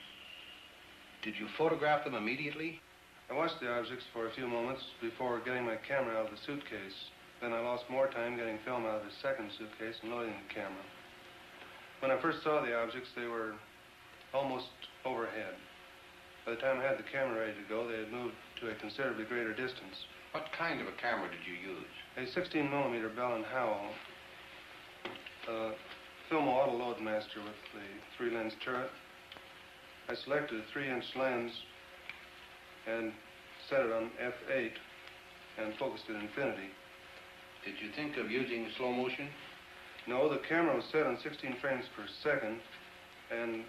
Did you photograph them immediately?
I watched the objects for a few moments before getting my camera out of the suitcase. Then I lost more time getting film out of the second suitcase and loading the camera. When I first saw the objects, they were almost overhead. By the time I had the camera ready to go, they had moved to a considerably greater distance.
What kind of a camera did you use?
A 16mm Bell & Howell, Filmo Auto Loadmaster with the 3-lens turret. I selected a 3-inch lens and set it on f8 and focused at infinity.
Did you think of using slow motion?
No, the camera was set on 16 frames per second, and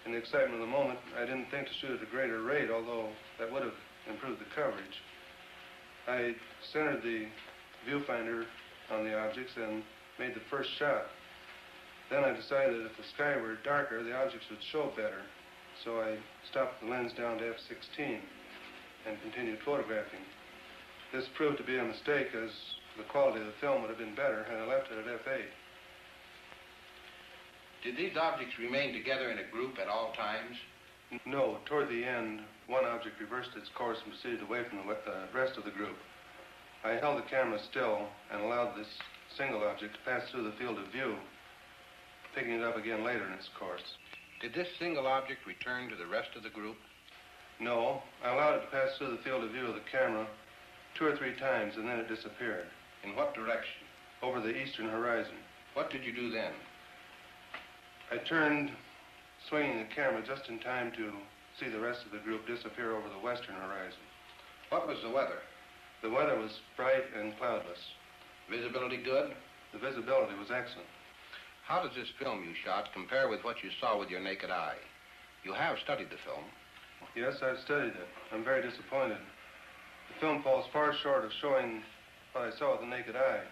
in the excitement of the moment, I didn't think to shoot at a greater rate, although that would have improved the coverage. I centered the viewfinder on the objects and made the first shot. Then I decided if the sky were darker, the objects would show better. So I stopped the lens down to f16 and continued photographing. This proved to be a mistake, as the quality of the film would have been better had I left it at f8.
Did these objects remain together in a group at all times?
No. Toward the end, one object reversed its course and proceeded away from the rest of the group. I held the camera still and allowed this single object to pass through the field of view, picking it up again later in its course.
Did this single object return to the rest of the group?
No. I allowed it to pass through the field of view of the camera 2 or 3 times, and then it disappeared.
In what direction?
Over the eastern horizon.
What did you do then?
I turned, swinging the camera just in time to see the rest of the group disappear over the western horizon.
What was the weather?
The weather was bright and cloudless.
Visibility good?
The visibility was excellent.
How does this film you shot compare with what you saw with your naked eye? You have studied the film.
Yes, I've studied it. I'm very disappointed. The film falls far short of showing what I saw with the naked eye,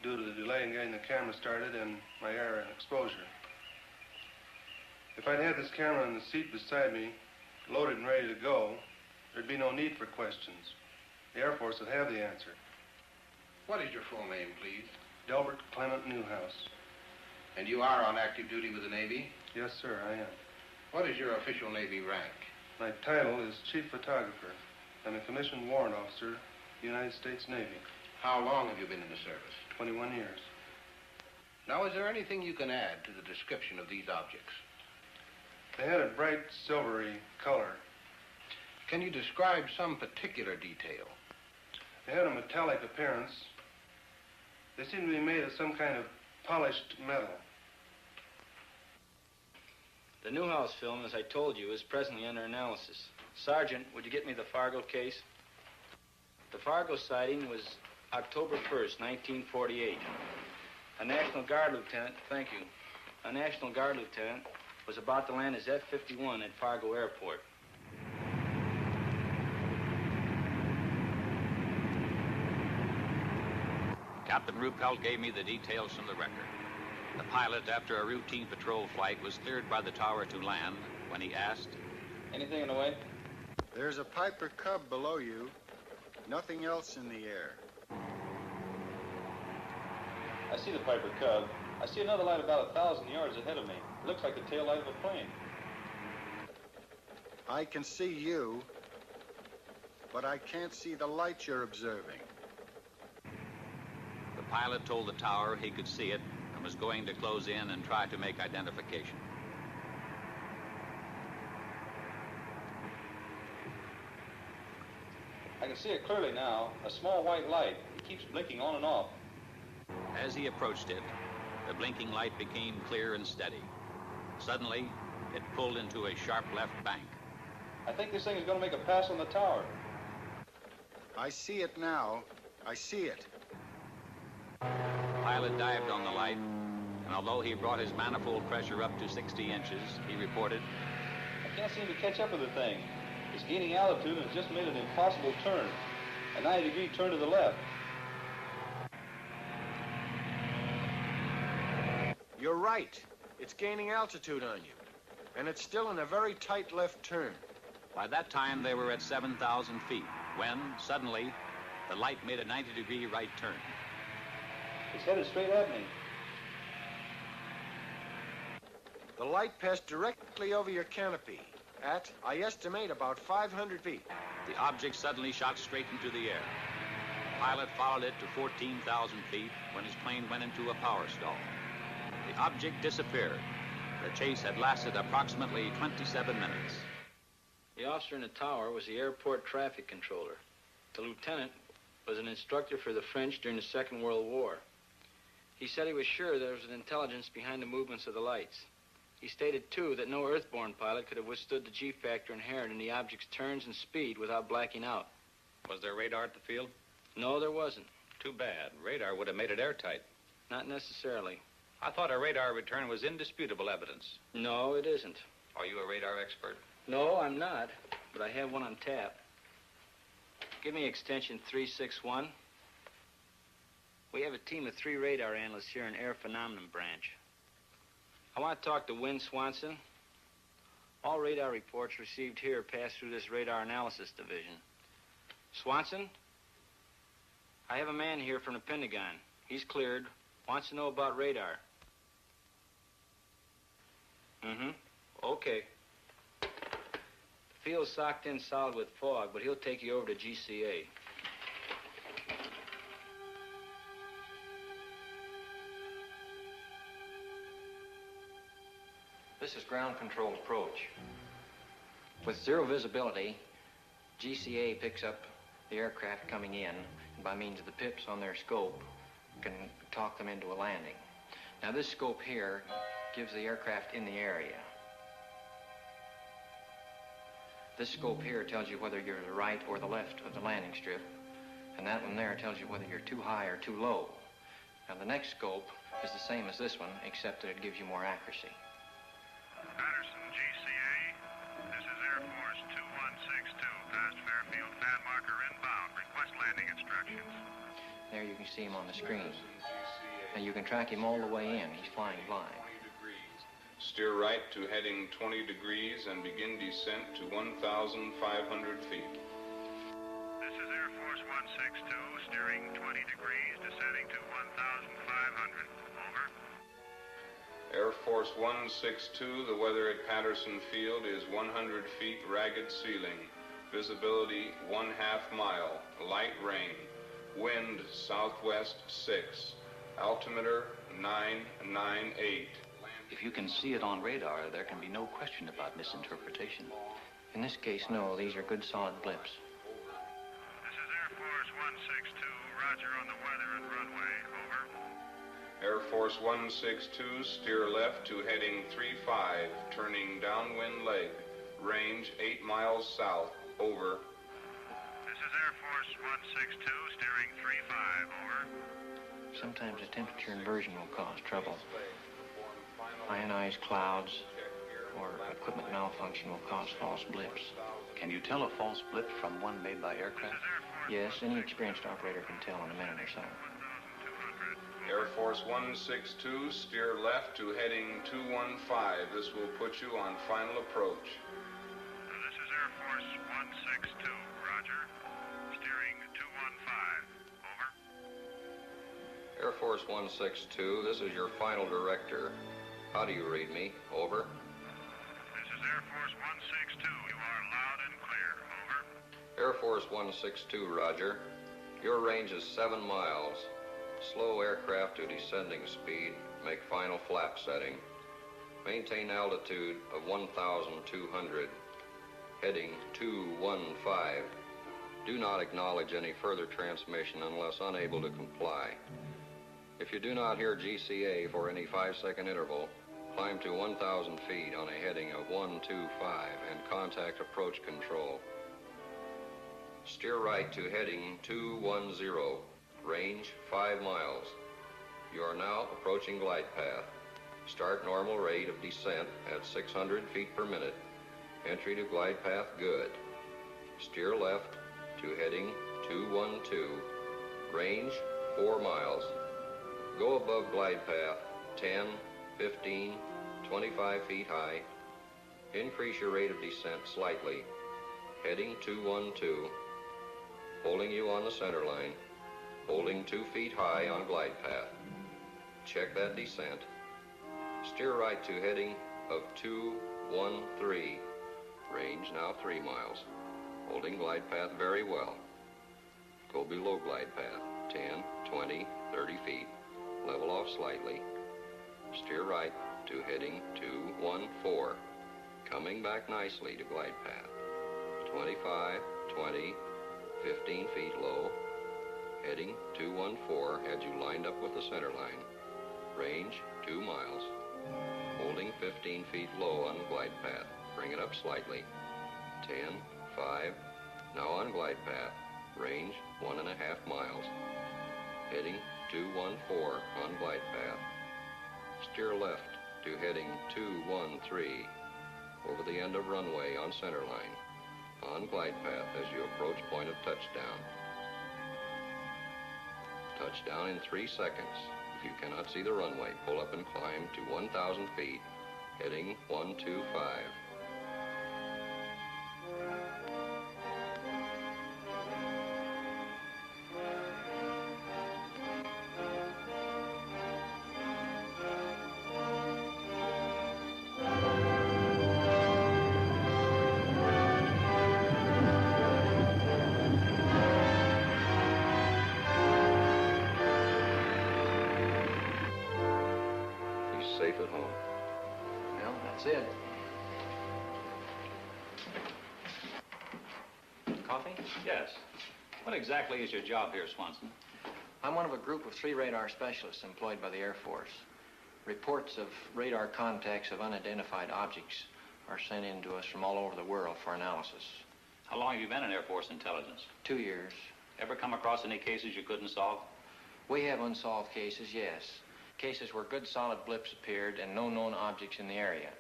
due to the delay in getting the camera started and my error in exposure. If I'd had this camera in the seat beside me, loaded and ready to go, there'd be no need for questions. The Air Force would have the answer.
What is your full name, please?
Delbert Clement Newhouse.
And you are on active duty with the Navy?
Yes, sir, I am.
What is your official Navy rank?
My title is Chief Photographer. I'm a commissioned warrant officer, United States Navy.
How long have you been in the service?
21 years.
Now, is there anything you can add to the description of these objects?
They had a bright silvery color.
Can you describe some particular detail?
They had a metallic appearance. They seemed to be made of some kind of polished metal.
The Newhouse film, as I told you, is presently under analysis. Sergeant, would you get me the Fargo case? The Fargo sighting was October 1st, 1948. A National Guard lieutenant, thank you, a National Guard lieutenant was about to land his F-51 at Fargo Airport.
Captain Ruppelt gave me the details from the record. The pilot, after a routine patrol flight, was cleared by the tower to land when he asked,
"Anything in the way?"
"There's a Piper Cub below you. Nothing else in the air."
I see the Piper Cub. I see another light about 1,000 yards ahead of me. It looks like the tail light of a plane.
"I can see you, but I can't see the light you're observing."
The pilot told the tower he could see it and was going to close in and try to make identification.
I can see it clearly now. A small white light. It keeps blinking on and off.
As he approached it, the blinking light became clear and steady. Suddenly, it pulled into a sharp left bank.
I think this thing is going to make a pass on the tower.
"I see it now. I see it."
The pilot dived on the light And although he brought his manifold pressure up to 60 inches, he reported,
I can't seem to catch up with the thing. It's gaining altitude and it's just made an impossible turn. A 90-degree turn to the left.
You're right. It's gaining altitude on you. And it's still in a very tight left turn.
By that time, they were at 7,000 feet, when, suddenly, the light made a 90-degree right turn.
It's headed straight at me.
The light passed directly over your canopy at, I estimate, about 500 feet.
The object suddenly shot straight into the air. The pilot followed it to 14,000 feet when his plane went into a power stall. The object disappeared. The chase had lasted approximately 27 minutes.
The officer in the tower was the airport traffic controller. The lieutenant was an instructor for the French during the Second World War. He said he was sure there was an intelligence behind the movements of the lights. He stated, too, that no earthborn pilot could have withstood the G-factor inherent in the object's turns and speed without blacking out.
Was there radar at the field?
No, there wasn't.
Too bad. Radar would have made it airtight.
Not necessarily.
I thought a radar return was indisputable evidence.
No, it isn't.
Are you a radar expert?
No, I'm not, but I have one on tap. Give me extension 361. We have a team of 3 radar analysts here in Air Phenomenon Branch. I want to talk to Win Swanson. All radar reports received here pass through this radar analysis division. Swanson? I have a man here from the Pentagon. He's cleared. Wants to know about radar. Okay. The field's socked in solid with fog, but he'll take you over to GCA.
This is ground control approach. With zero visibility, GCA picks up the aircraft coming in, and by means of the pips on their scope, can talk them into a landing. Now, this scope here gives the aircraft in the area. This scope here tells you whether you're the right or the left of the landing strip, and that one there tells you whether you're too high or too low. Now, the next scope is the same as this one, except that it gives you more accuracy.
Patterson, GCA. This is Air Force 2162, past Fairfield, fan marker inbound. Request landing instructions.
There you can see him on the screen. And you can track him all the way in. He's flying blind.
Steer right to heading 20 degrees and begin descent to 1,500 feet.
This is Air Force 162, steering 20 degrees, descending to 1,500. Over.
Air Force 162, the weather at Patterson Field is 100 feet ragged ceiling. Visibility 1/2 mile. Light rain. Wind southwest 6. Altimeter 998.
If you can see it on radar, there can be no question about misinterpretation.
In this case, no. These are good solid blips.
This is Air Force 162, roger on the weather and runway. Over.
Air Force 162, steer left to heading 35, turning downwind leg. Range 8 miles south. Over.
This is Air Force 162, steering 35. Over.
Sometimes a temperature inversion will cause trouble. Ionized clouds or equipment malfunction will cause false blips.
Can you tell a false blip from one made by aircraft?
Yes, any experienced operator can tell in a minute or so.
Air Force 162, steer left to heading 215. This will put you on final approach.
This is Air Force 162, roger. Steering 215. Over.
Air Force 162, this is your final director. How do you read me? Over.
This is Air Force 162. You are loud and clear. Over.
Air Force 162, roger. Your range is 7 miles. Slow aircraft to descending speed. Make final flap setting. Maintain altitude of 1,200. Heading 215. Do not acknowledge any further transmission unless unable to comply. If you do not hear GCA for any 5-second interval, climb to 1,000 feet on a heading of 125 and contact approach control. Steer right to heading 210, range 5 miles. You are now approaching glide path. Start normal rate of descent at 600 feet per minute. Entry to glide path good. Steer left to heading 212. Range 4 miles. Go above glide path 10, 15, 25 feet high. Increase your rate of descent slightly. Heading 212. Holding you on the center line. Holding 2 feet high on glide path. Check that descent. Steer right to heading of 213. Range now 3 miles. Holding glide path very well. Go below glide path 10, 20, 30 feet. Level off slightly. Steer right to heading 214. Coming back nicely to glide path. 25, 20, 15 feet low. Heading 214 had you lined up with the center line. Range 2 miles. Holding 15 feet low on glide path. Bring it up slightly. 10, 5. Now on glide path. Range 1.5 miles. Heading 214 on glide path. Steer left to heading 213 over the end of runway on center line. On glide path as you approach point of touchdown. Touchdown in 3 seconds. If you cannot see the runway, pull up and climb to 1,000 feet, heading 125. Safe at home.
Well, that's it. Coffee?
Yes. What exactly is your job here, Swanson?
I'm one of a group of 3 radar specialists employed by the Air Force. Reports of radar contacts of unidentified objects are sent in to us from all over the world for analysis.
How long have you been in Air Force intelligence?
2 years.
Ever come across any cases you couldn't solve?
We have unsolved cases, yes. Cases where good solid blips appeared and no known objects in the area.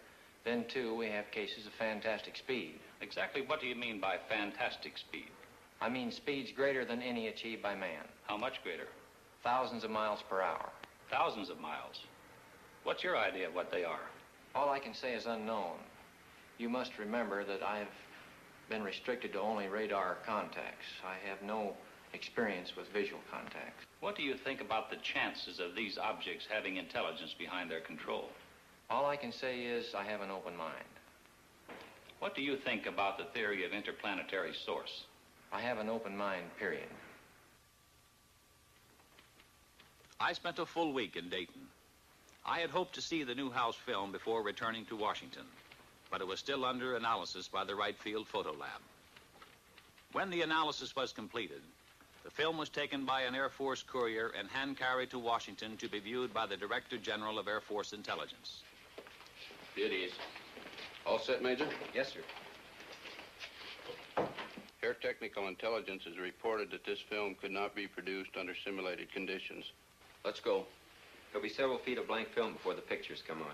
Then, too, we have cases of fantastic speed.
Exactly what do you mean by fantastic speed?
I mean speeds greater than any achieved by man.
How much greater?
Thousands of miles per hour.
Thousands of miles. What's your idea of what they are?
All I can say is unknown. You must remember that I've been restricted to only radar contacts. I have no experience with visual contacts.
What do you think about the chances of these objects having intelligence behind their control?
All I can say is I have an open mind.
What do you think about the theory of interplanetary source?
I have an open mind, period.
I spent a full week in Dayton. I had hoped to see the new house film before returning to Washington, but it was still under analysis by the Wright Field Photo Lab. When the analysis was completed, the film was taken by an Air Force courier and hand-carried to Washington to be viewed by the Director General of Air Force Intelligence.
It is. All set, Major?
Yes, sir.
Air Technical Intelligence has reported that this film could not be produced under simulated conditions.
Let's go.
There'll be several feet of blank film before the pictures come on.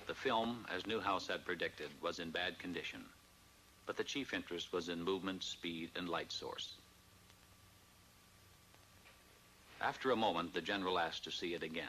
The film, as Newhouse had predicted, was in bad condition, but the chief interest was in movement, speed, and light source. After a moment, the general asked to see it again.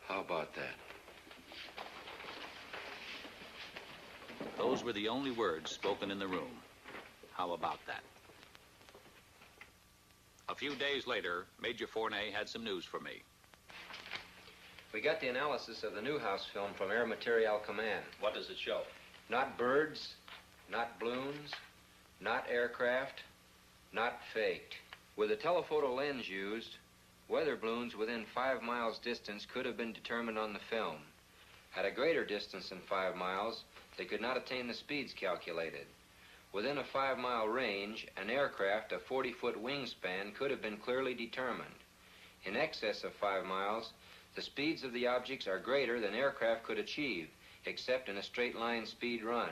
How about that?
Those were the only words spoken in the room. How about that? A few days later, Major Fournay had some news for me.
We got the analysis of the Newhouse film from Air Materiel Command.
What does it show?
Not birds, not balloons, not aircraft, not faked. With the telephoto lens used, weather balloons within 5 miles distance could have been determined on the film. At a greater distance than 5 miles, they could not attain the speeds calculated. Within a 5-mile range, an aircraft of 40-foot wingspan could have been clearly determined. In excess of 5 miles, the speeds of the objects are greater than aircraft could achieve, except in a straight-line speed run.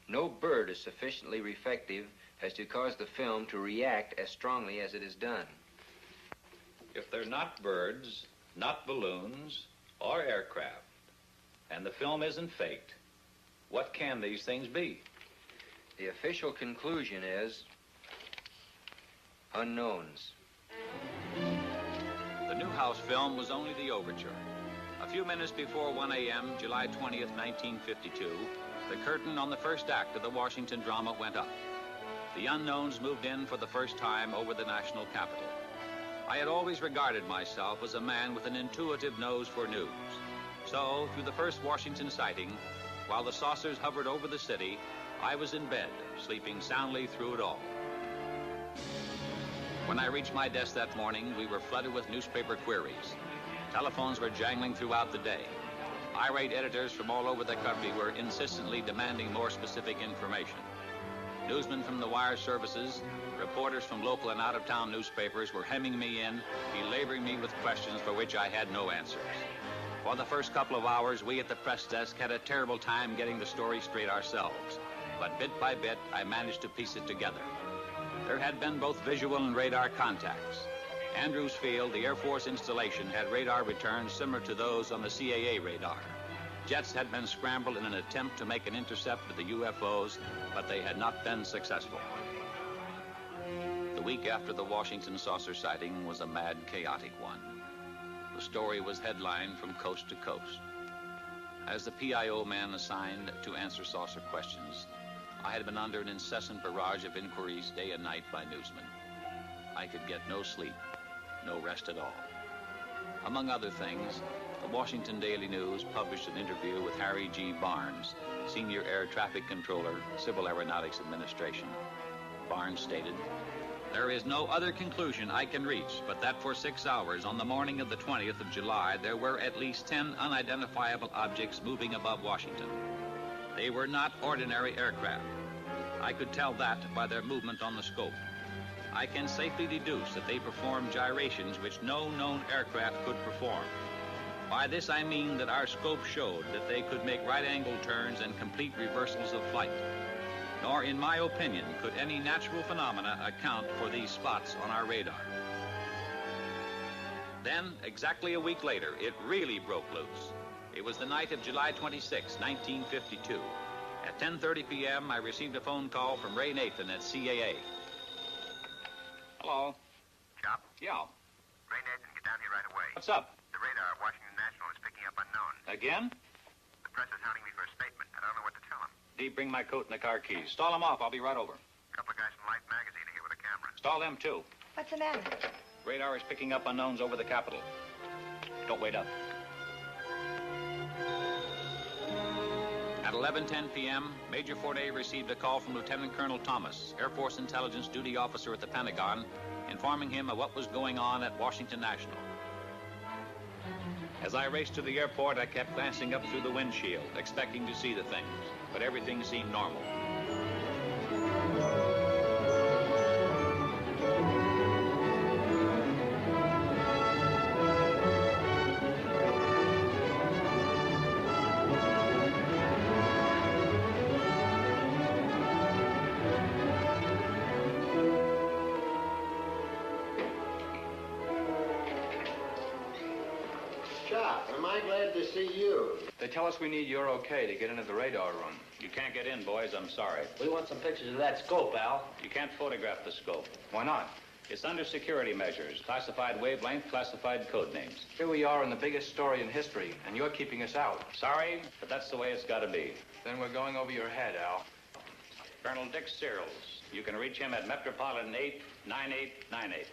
No bird is sufficiently reflective as to cause the film to react as strongly as it is done.
If they're not birds, not balloons, or aircraft, and the film isn't faked, what can these things be?
The official conclusion is unknowns.
The Newhouse film was only the overture. A few minutes before 1 a.m., July 20th, 1952, the curtain on the first act of the Washington drama went up. The unknowns moved in for the first time over the national capital. I had always regarded myself as a man with an intuitive nose for news. So, through the first Washington sighting, while the saucers hovered over the city, I was in bed, sleeping soundly through it all. When I reached my desk that morning, we were flooded with newspaper queries. Telephones were jangling throughout the day. Irate editors from all over the country were insistently demanding more specific information. Newsmen from the wire services, reporters from local and out-of-town newspapers were hemming me in, belaboring me with questions for which I had no answers. For the first couple of hours, we at the press desk had a terrible time getting the story straight ourselves. But bit by bit, I managed to piece it together. There had been both visual and radar contacts. Andrews Field, the Air Force installation, had radar returns similar to those on the CAA radar. Jets had been scrambled in an attempt to make an intercept of the UFOs, but they had not been successful. The week after the Washington saucer sighting was a mad, chaotic one. The story was headlined from coast to coast. As the PIO man assigned to answer saucer questions, I had been under an incessant barrage of inquiries day and night by newsmen. I could get no sleep, no rest at all. Among other things, the Washington Daily News published an interview with Harry G. Barnes, Senior Air Traffic Controller, Civil Aeronautics Administration. Barnes stated, "There is no other conclusion I can reach but that for 6 hours on the morning of the 20th of July, there were at least 10 unidentifiable objects moving above Washington. They were not ordinary aircraft. I could tell that by their movement on the scope. I can safely deduce that they performed gyrations which no known aircraft could perform. By this I mean that our scope showed that they could make right-angle turns and complete reversals of flight. Nor, in my opinion, could any natural phenomena account for these spots on our radar." Then, exactly a week later, it really broke loose. It was the night of July 26, 1952. At 10:30 p.m., I received a phone call from Ray Nathan at CAA. Hello.
Cap?
Yeah.
Ray Nathan, get down here right away.
What's up?
The radar at Washington National is picking up unknown.
Again?
The press is hounding me for a statement. I don't know what to tell them.
Dee, bring my coat and the car keys. Stall them off. I'll be right over.
A couple of guys from Light Magazine are here with a camera.
Stall them, too.
What's the matter?
Radar is picking up unknowns over the capital. Don't wait up. At 11:10 p.m., Major Forney received a call from Lieutenant Colonel Thomas, Air Force Intelligence Duty Officer at the Pentagon, informing him of what was going on at Washington National. As I raced to the airport, I kept glancing up through the windshield, expecting to see the things, but everything seemed normal.
Am I glad to see you?
They tell us we need your okay to get into the radar room.
You can't get in, boys. I'm sorry.
We want some pictures of that scope, Al.
You can't photograph the scope.
Why not?
It's under security measures, classified wavelength, classified code names.
Here we are in the biggest story in history, and you're keeping us out.
Sorry, but that's the way it's got to be.
Then we're going over your head, Al.
Colonel Dick Searles. You can reach him at Metropolitan 89898.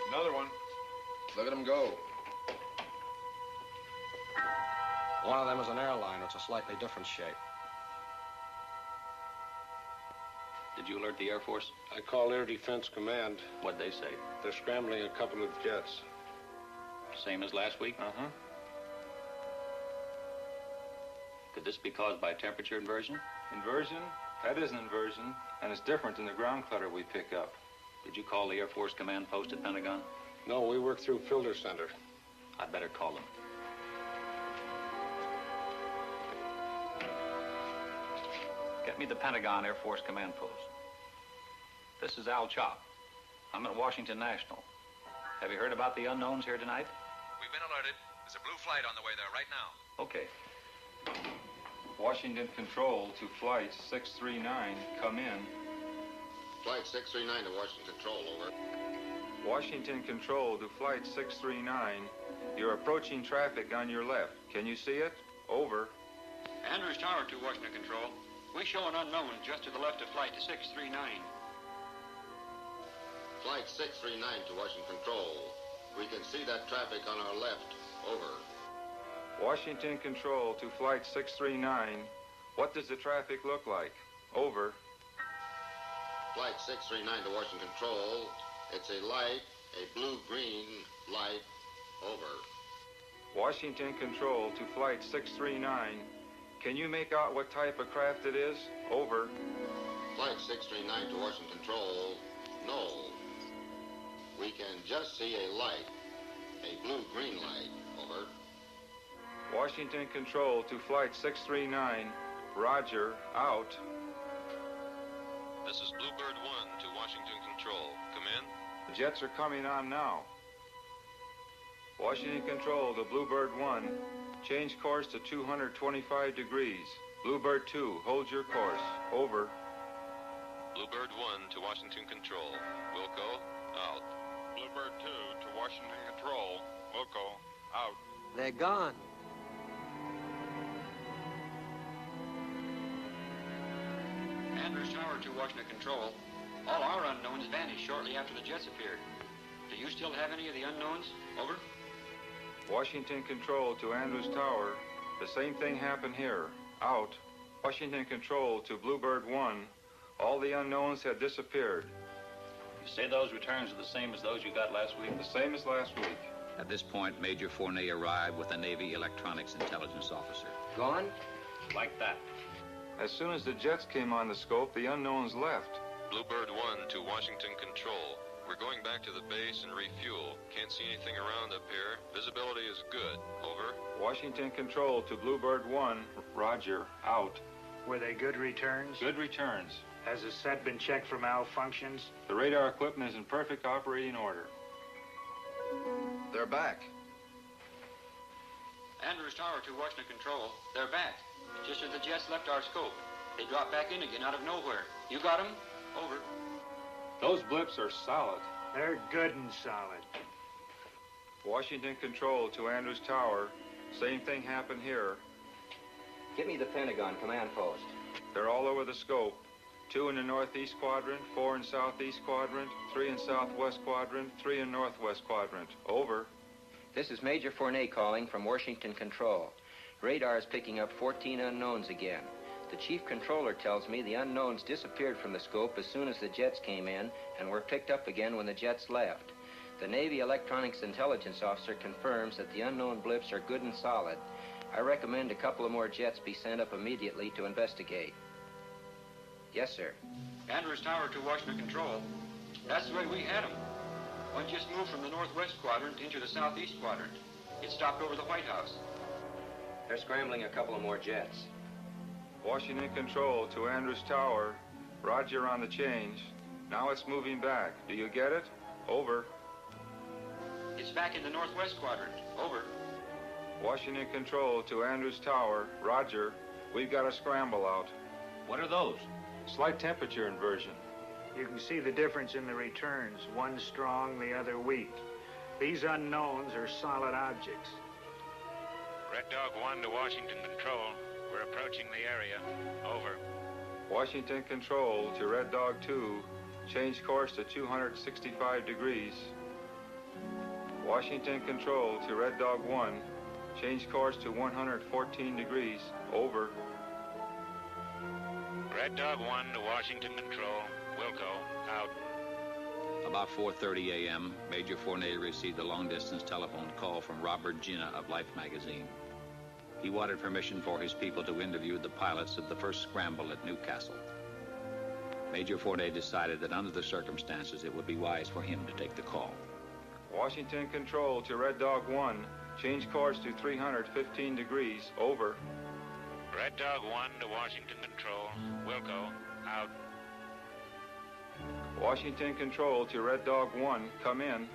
Another one.
Look at them go. One of them is an airline. It's a slightly different shape.
Did you alert the Air Force?
I called Air Defense Command.
What'd they say?
They're scrambling a couple of jets.
Same as last week?
Uh-huh.
Could this be caused by temperature inversion?
Inversion? That isn't inversion, and it's different than the ground clutter we pick up.
Did you call the Air Force Command Post at Pentagon?
No, we work through Filter Center.
I'd better call them. Get me the Pentagon Air Force Command Post. This is Al Chop. I'm at Washington National. Have you heard about the unknowns here tonight?
We've been alerted. There's a blue flight on the way there right now.
Okay.
Washington Control to Flight 639, come in.
Flight 639 to Washington Control, over.
Washington Control to Flight 639. You're approaching traffic on your left. Can you see it? Over.
Andrews Tower to Washington Control. We show an unknown just to the left of Flight 639.
Flight 639 to Washington Control. We can see that traffic on our left. Over.
Washington Control to Flight 639. What does the traffic look like? Over.
Flight 639 to Washington Control. It's a light, a blue-green light. Over.
Washington Control to Flight 639. Can you make out what type of craft it is? Over.
Flight 639 to Washington Control. No. We can just see a light, a blue-green light. Over.
Washington Control to Flight 639. Roger. Out.
This is Bluebird 1 to Washington Control. Come in.
The jets are coming on now. Washington Control to Bluebird 1. Change course to 225 degrees. Bluebird 2, hold your course. Over.
Bluebird 1 to Washington Control. Wilco, out.
Bluebird 2 to Washington Control. Wilco, out.
They're gone.
Andrews Tower to Washington Control. All our unknowns vanished shortly after the jets appeared. Do you still have any of the unknowns? Over.
Washington Control to Andrews Tower. The same thing happened here. Out. Washington Control to Bluebird 1. All the unknowns had disappeared.
You say those returns are the same as those you got last week?
The same as last week.
At this point, Major Forney arrived with a Navy electronics intelligence officer.
Gone?
Like that.
As soon as the jets came on the scope, the unknowns left.
Bluebird 1 to Washington Control. We're going back to the base and refuel. Can't see anything around up here. Visibility is good. Over.
Washington Control to Bluebird 1. Roger. Out.
Were they good returns?
Good returns.
Has the set been checked for malfunctions?
The radar equipment is in perfect operating order.
They're back.
Andrews Tower to Washington Control. They're back. Just as the jets left our scope. They dropped back in again out of nowhere. You got them? Over.
Those blips are solid.
They're good and solid.
Washington Control to Andrews Tower. Same thing happened here.
Get me the Pentagon command post.
They're all over the scope. 2 in the northeast quadrant, 4 in southeast quadrant, 3 in southwest quadrant, 3 in northwest quadrant. Over.
This is Major Fournet calling from Washington Control. Radar is picking up 14 unknowns again. The chief controller tells me the unknowns disappeared from the scope as soon as the jets came in and were picked up again when the jets left. The Navy Electronics Intelligence Officer confirms that the unknown blips are good and solid. I recommend a couple of more jets be sent up immediately to investigate. Yes, sir.
Andrews Tower to Washington Control. That's the way we had them. One just moved from the northwest quadrant into the southeast quadrant. It stopped over the White House.
They're scrambling a couple of more jets.
Washington Control to Andrews Tower. Roger on the change. Now it's moving back. Do you get it? Over.
It's back in the northwest quadrant. Over.
Washington Control to Andrews Tower. Roger. We've got a scramble out.
What are those?
Slight temperature inversion.
You can see the difference in the returns. One strong, the other weak. These unknowns are solid objects.
Red Dog 1 to Washington Control. We're approaching the area. Over.
Washington Control to Red Dog 2. Change course to 265 degrees. Washington Control to Red Dog 1. Change course to 114 degrees. Over.
Red Dog 1 to Washington Control. Wilco, out.
About 4:30 a.m., Major Fournet received a long-distance telephone call from Robert Gina of Life magazine. He wanted permission for his people to interview the pilots of the first scramble at Newcastle. Major Fournet decided that under the circumstances, it would be wise for him to take the call.
Washington Control to Red Dog 1. Change course to 315 degrees. Over.
Red Dog 1 to Washington Control. Wilco, out.
Washington Control to Red Dog 1. Come in.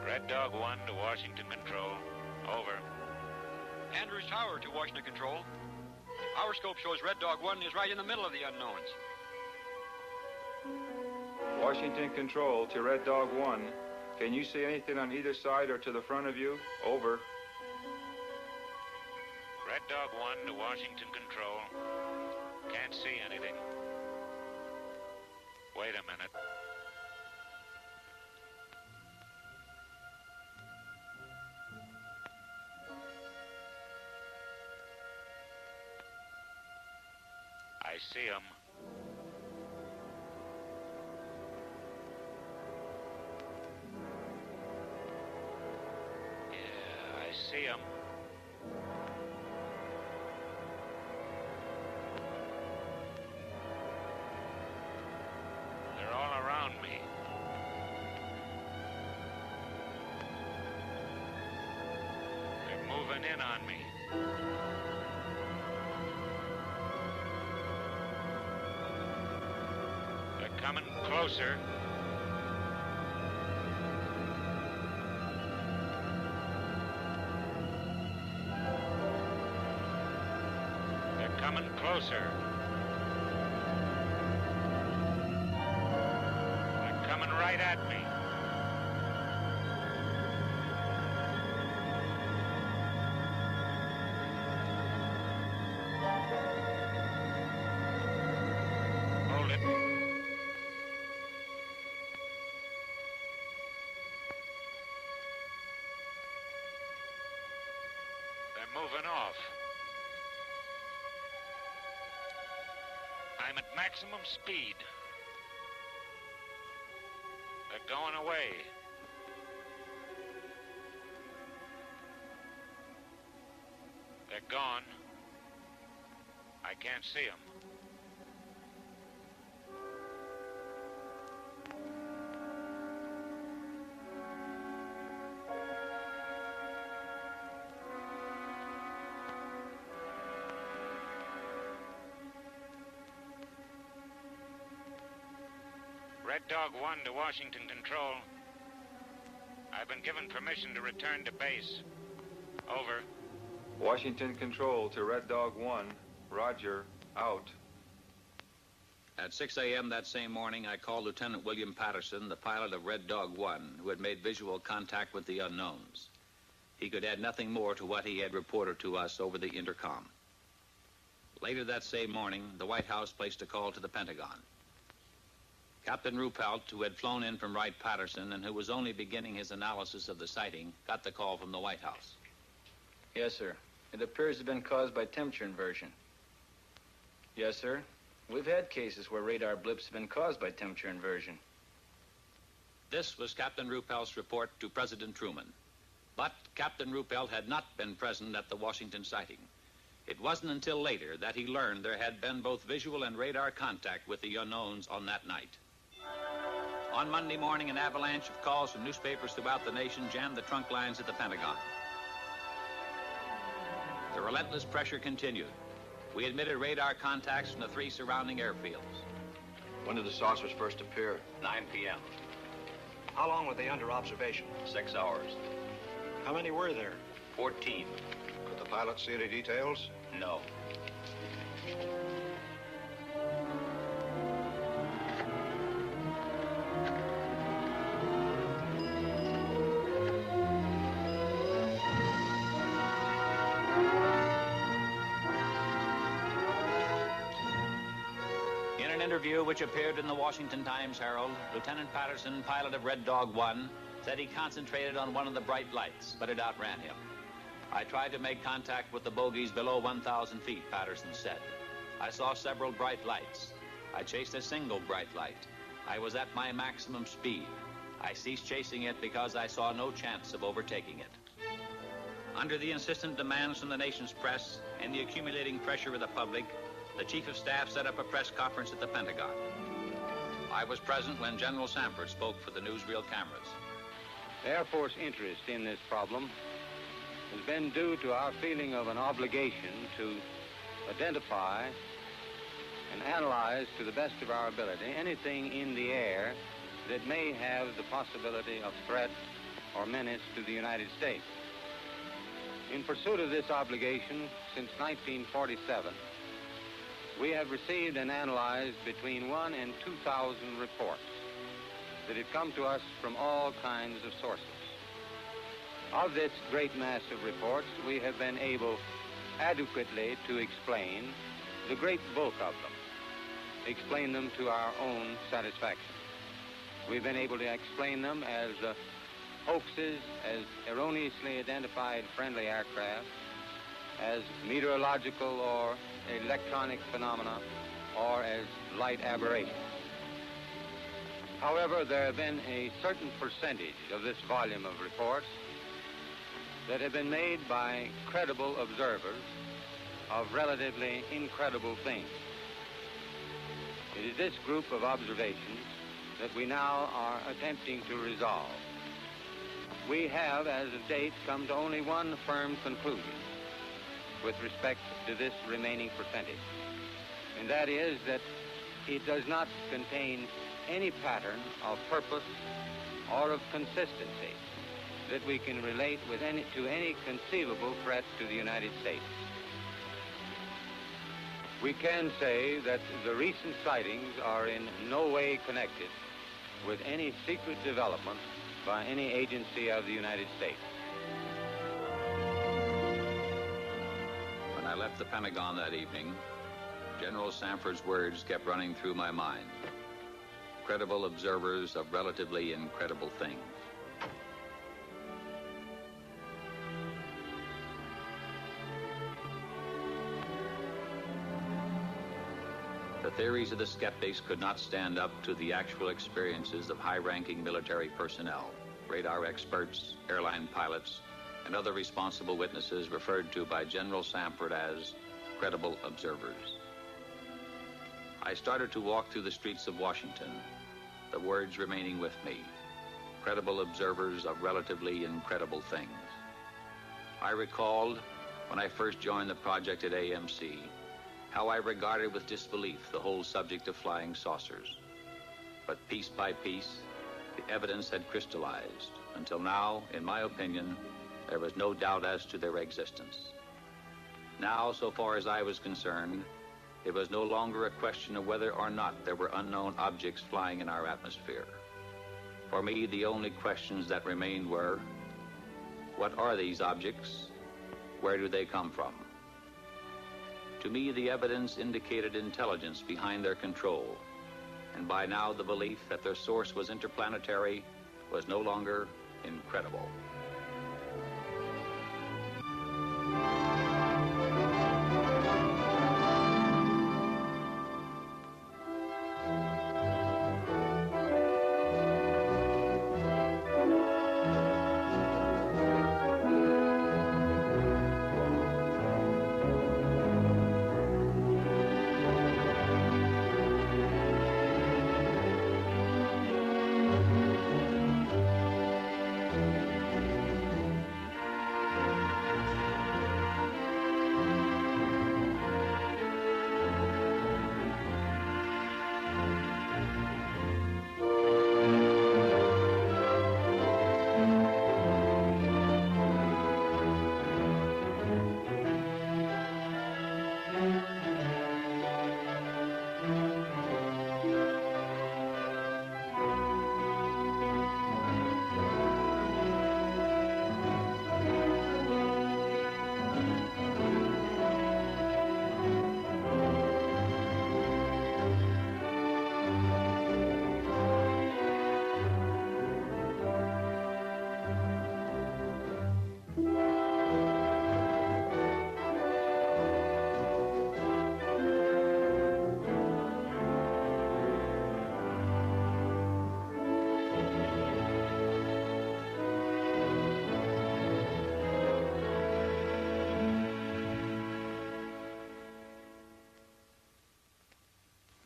Red Dog 1 to Washington Control. Over.
Andrews Tower to Washington Control. Our scope shows Red Dog 1 is right in the middle of the unknowns.
Washington Control to Red Dog 1. Can you see anything on either side or to the front of you? Over.
Red Dog 1 to Washington Control. Can't see anything. Wait a minute. I see him. Yeah, I see him. They're all around me. They're moving in on me. They're coming closer. They're coming closer. They're coming right at me. Hold it. They're moving off. I'm at maximum speed. They're going away. They're gone. I can't see them. Red Dog 1 to Washington Control. I've been given permission to return to base. Over.
Washington Control to Red Dog 1. Roger. Out.
At 6 a.m. that same morning, I called Lt William Patterson, the pilot of Red Dog 1, who had made visual contact with the unknowns. He could add nothing more to what he had reported to us over the intercom. Later that same morning, the White House placed a call to the Pentagon. Captain Ruppelt, who had flown in from Wright-Patterson and who was only beginning his analysis of the sighting, got the call from the White House.
Yes, sir. It appears to have been caused by temperature inversion. Yes, sir. We've had cases where radar blips have been caused by temperature inversion.
This was Captain Ruppelt's report to President Truman. But Captain Ruppelt had not been present at the Washington sighting. It wasn't until later that he learned there had been both visual and radar contact with the unknowns on that night. On Monday morning, an avalanche of calls from newspapers throughout the nation jammed the trunk lines at the Pentagon. The relentless pressure continued. We admitted radar contacts from the 3 surrounding airfields.
When did the saucers first appear?
9 p.m.
How long were they under observation?
6 hours.
How many were there?
14.
Could the pilot see any details?
No.
In an interview which appeared in the Washington Times-Herald, Lieutenant Patterson, pilot of Red Dog 1, said he concentrated on one of the bright lights, but it outran him. I tried to make contact with the bogies below 1,000 feet, Patterson said. I saw several bright lights. I chased a single bright light. I was at my maximum speed. I ceased chasing it because I saw no chance of overtaking it. Under the insistent demands from the nation's press and the accumulating pressure of the public, the Chief of Staff set up a press conference at the Pentagon. I was present when General Sanford spoke for the newsreel cameras.
The Air Force interest in this problem has been due to our feeling of an obligation to identify and analyze to the best of our ability anything in the air that may have the possibility of threat or menace to the United States. In pursuit of this obligation, since 1947, we have received and analyzed between 1,000 and 2,000 reports that have come to us from all kinds of sources. Of this great mass of reports, we have been able adequately to explain the great bulk of them, explain them to our own satisfaction. We've been able to explain them as hoaxes, as erroneously identified friendly aircraft, as meteorological or electronic phenomena, or as light aberrations. However, there have been a certain percentage of this volume of reports that have been made by credible observers of relatively incredible things. It is this group of observations that we now are attempting to resolve. We have, as of date, come to only one firm conclusion with respect to this remaining percentage, and that is that it does not contain any pattern of purpose or of consistency that we can relate with to any conceivable threat to the United States. We can say that the recent sightings are in no way connected with any secret development by any agency of the United States.
When I left the Pentagon that evening, General Sanford's words kept running through my mind. Credible observers of relatively incredible things. The theories of the skeptics could not stand up to the actual experiences of high-ranking military personnel, radar experts, airline pilots, and other responsible witnesses referred to by General Sanford as credible observers. I started to walk through the streets of Washington, the words remaining with me, credible observers of relatively incredible things. I recalled, when I first joined the project at AMC, how I regarded with disbelief the whole subject of flying saucers. But piece by piece, the evidence had crystallized, until now, in my opinion, there was no doubt as to their existence. Now, so far as I was concerned, it was no longer a question of whether or not there were unknown objects flying in our atmosphere. For me, the only questions that remained were, what are these objects? Where do they come from? To me, the evidence indicated intelligence behind their control, and by now the belief that their source was interplanetary was no longer incredible.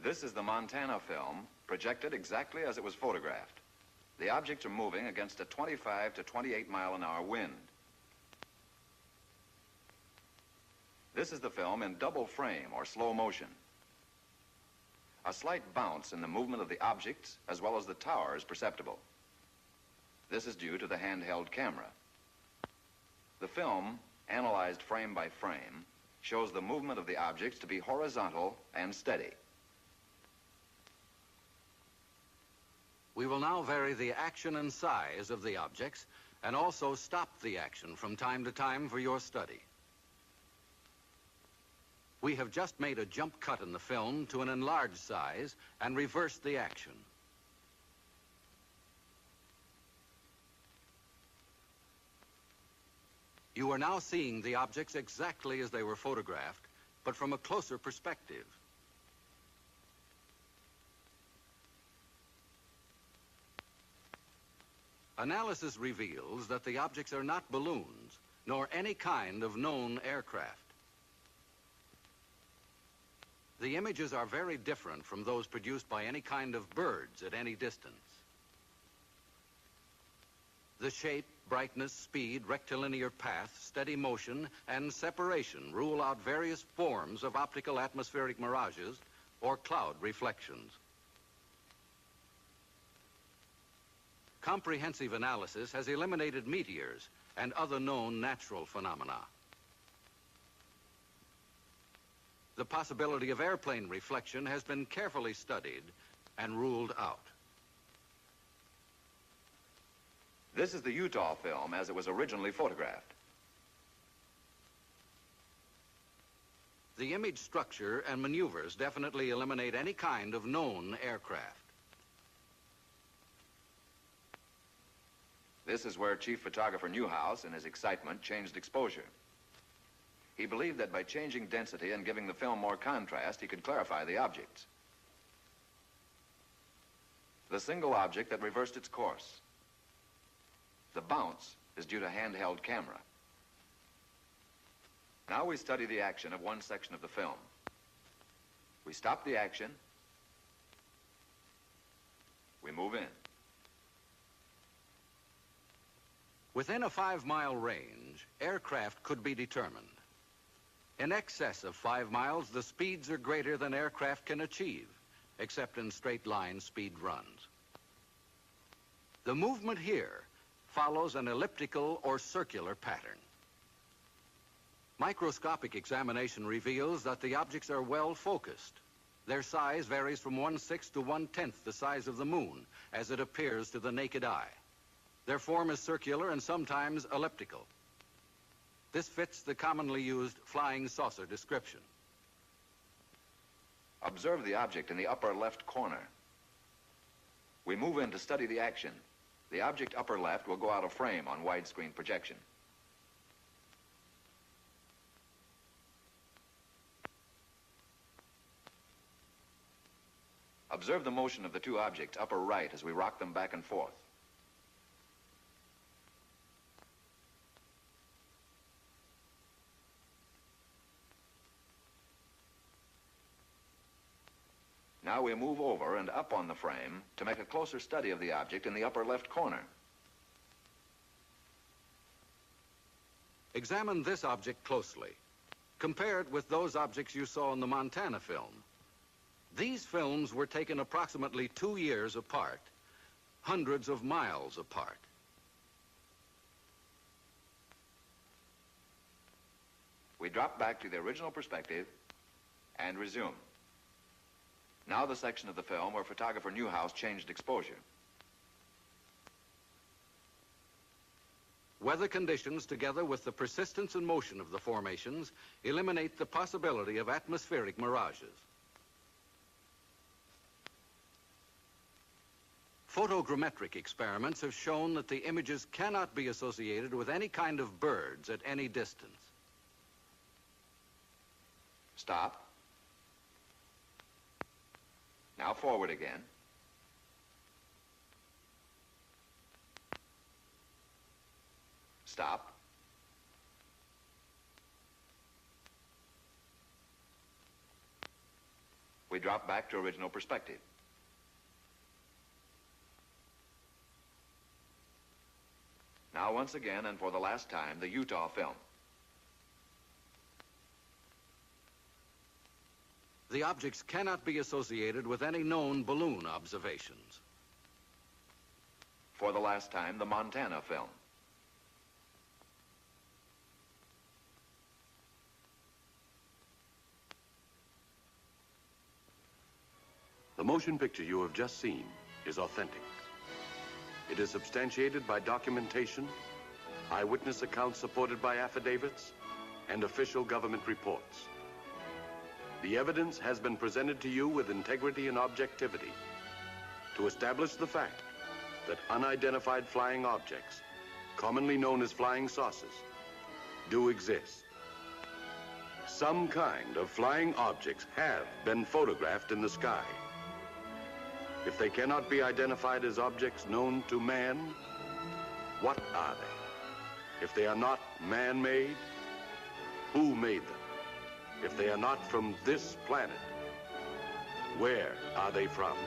This is the Montana film, projected exactly as it was photographed. The objects are moving against a 25 to 28 mile an hour wind. This is the film in double frame or slow motion. A slight bounce in the movement of the objects as well as the tower is perceptible. This is due to the handheld camera. The film, analyzed frame by frame, shows the movement of the objects to be horizontal and steady.
We will now vary the action and size of the objects and also stop the action from time to time for your study. We have just made a jump cut in the film to an enlarged size and reversed the action. You are now seeing the objects exactly as they were photographed, but from a closer perspective. Analysis reveals that the objects are not balloons, nor any kind of known aircraft. The images are very different from those produced by any kind of birds at any distance. The shape, brightness, speed, rectilinear path, steady motion, and separation rule out various forms of optical atmospheric mirages or cloud reflections. Comprehensive analysis has eliminated meteors and other known natural phenomena. The possibility of airplane reflection has been carefully studied and ruled out.
This is the Utah film as it was originally photographed.
The image structure and maneuvers definitely eliminate any kind of known aircraft.
This is where Chief Photographer Newhouse, in his excitement, changed exposure. He believed that by changing density and giving the film more contrast, he could clarify the objects. The single object that reversed its course. The bounce is due to handheld camera. Now we study the action of one section of the film. We stop the action. We move in.
Within a 5-mile range, aircraft could be determined. In excess of 5 miles, the speeds are greater than aircraft can achieve, except in straight-line speed runs. The movement here follows an elliptical or circular pattern. Microscopic examination reveals that the objects are well focused. Their size varies from 1/6 to 1/10 the size of the moon, as it appears to the naked eye. Their form is circular and sometimes elliptical. This fits the commonly used flying saucer description.
Observe the object in the upper left corner. We move in to study the action. The object upper left will go out of frame on widescreen projection. Observe the motion of the two objects upper right as we rock them back and forth. Now we move over and up on the frame to make a closer study of the object in the upper left corner.
Examine this object closely. Compare it with those objects you saw in the Montana film. These films were taken approximately 2 years apart, hundreds of miles apart.
We drop back to the original perspective and resume. Now the section of the film where photographer Newhouse changed exposure.
Weather conditions, together with the persistence and motion of the formations, eliminate the possibility of atmospheric mirages. Photogrammetric experiments have shown that the images cannot be associated with any kind of birds at any distance.
Stop. Now forward again. Stop. We drop back to original perspective. Now once again, and for the last time, the Utah film.
The objects cannot be associated with any known balloon observations.
For the last time, the Montana film.
The motion picture you have just seen is authentic. It is substantiated by documentation, eyewitness accounts supported by affidavits, and official government reports. The evidence has been presented to you with integrity and objectivity to establish the fact that unidentified flying objects, commonly known as flying saucers, do exist. Some kind of flying objects have been photographed in the sky. If they cannot be identified as objects known to man, what are they? If they are not man-made, who made them? If they are not from this planet, where are they from?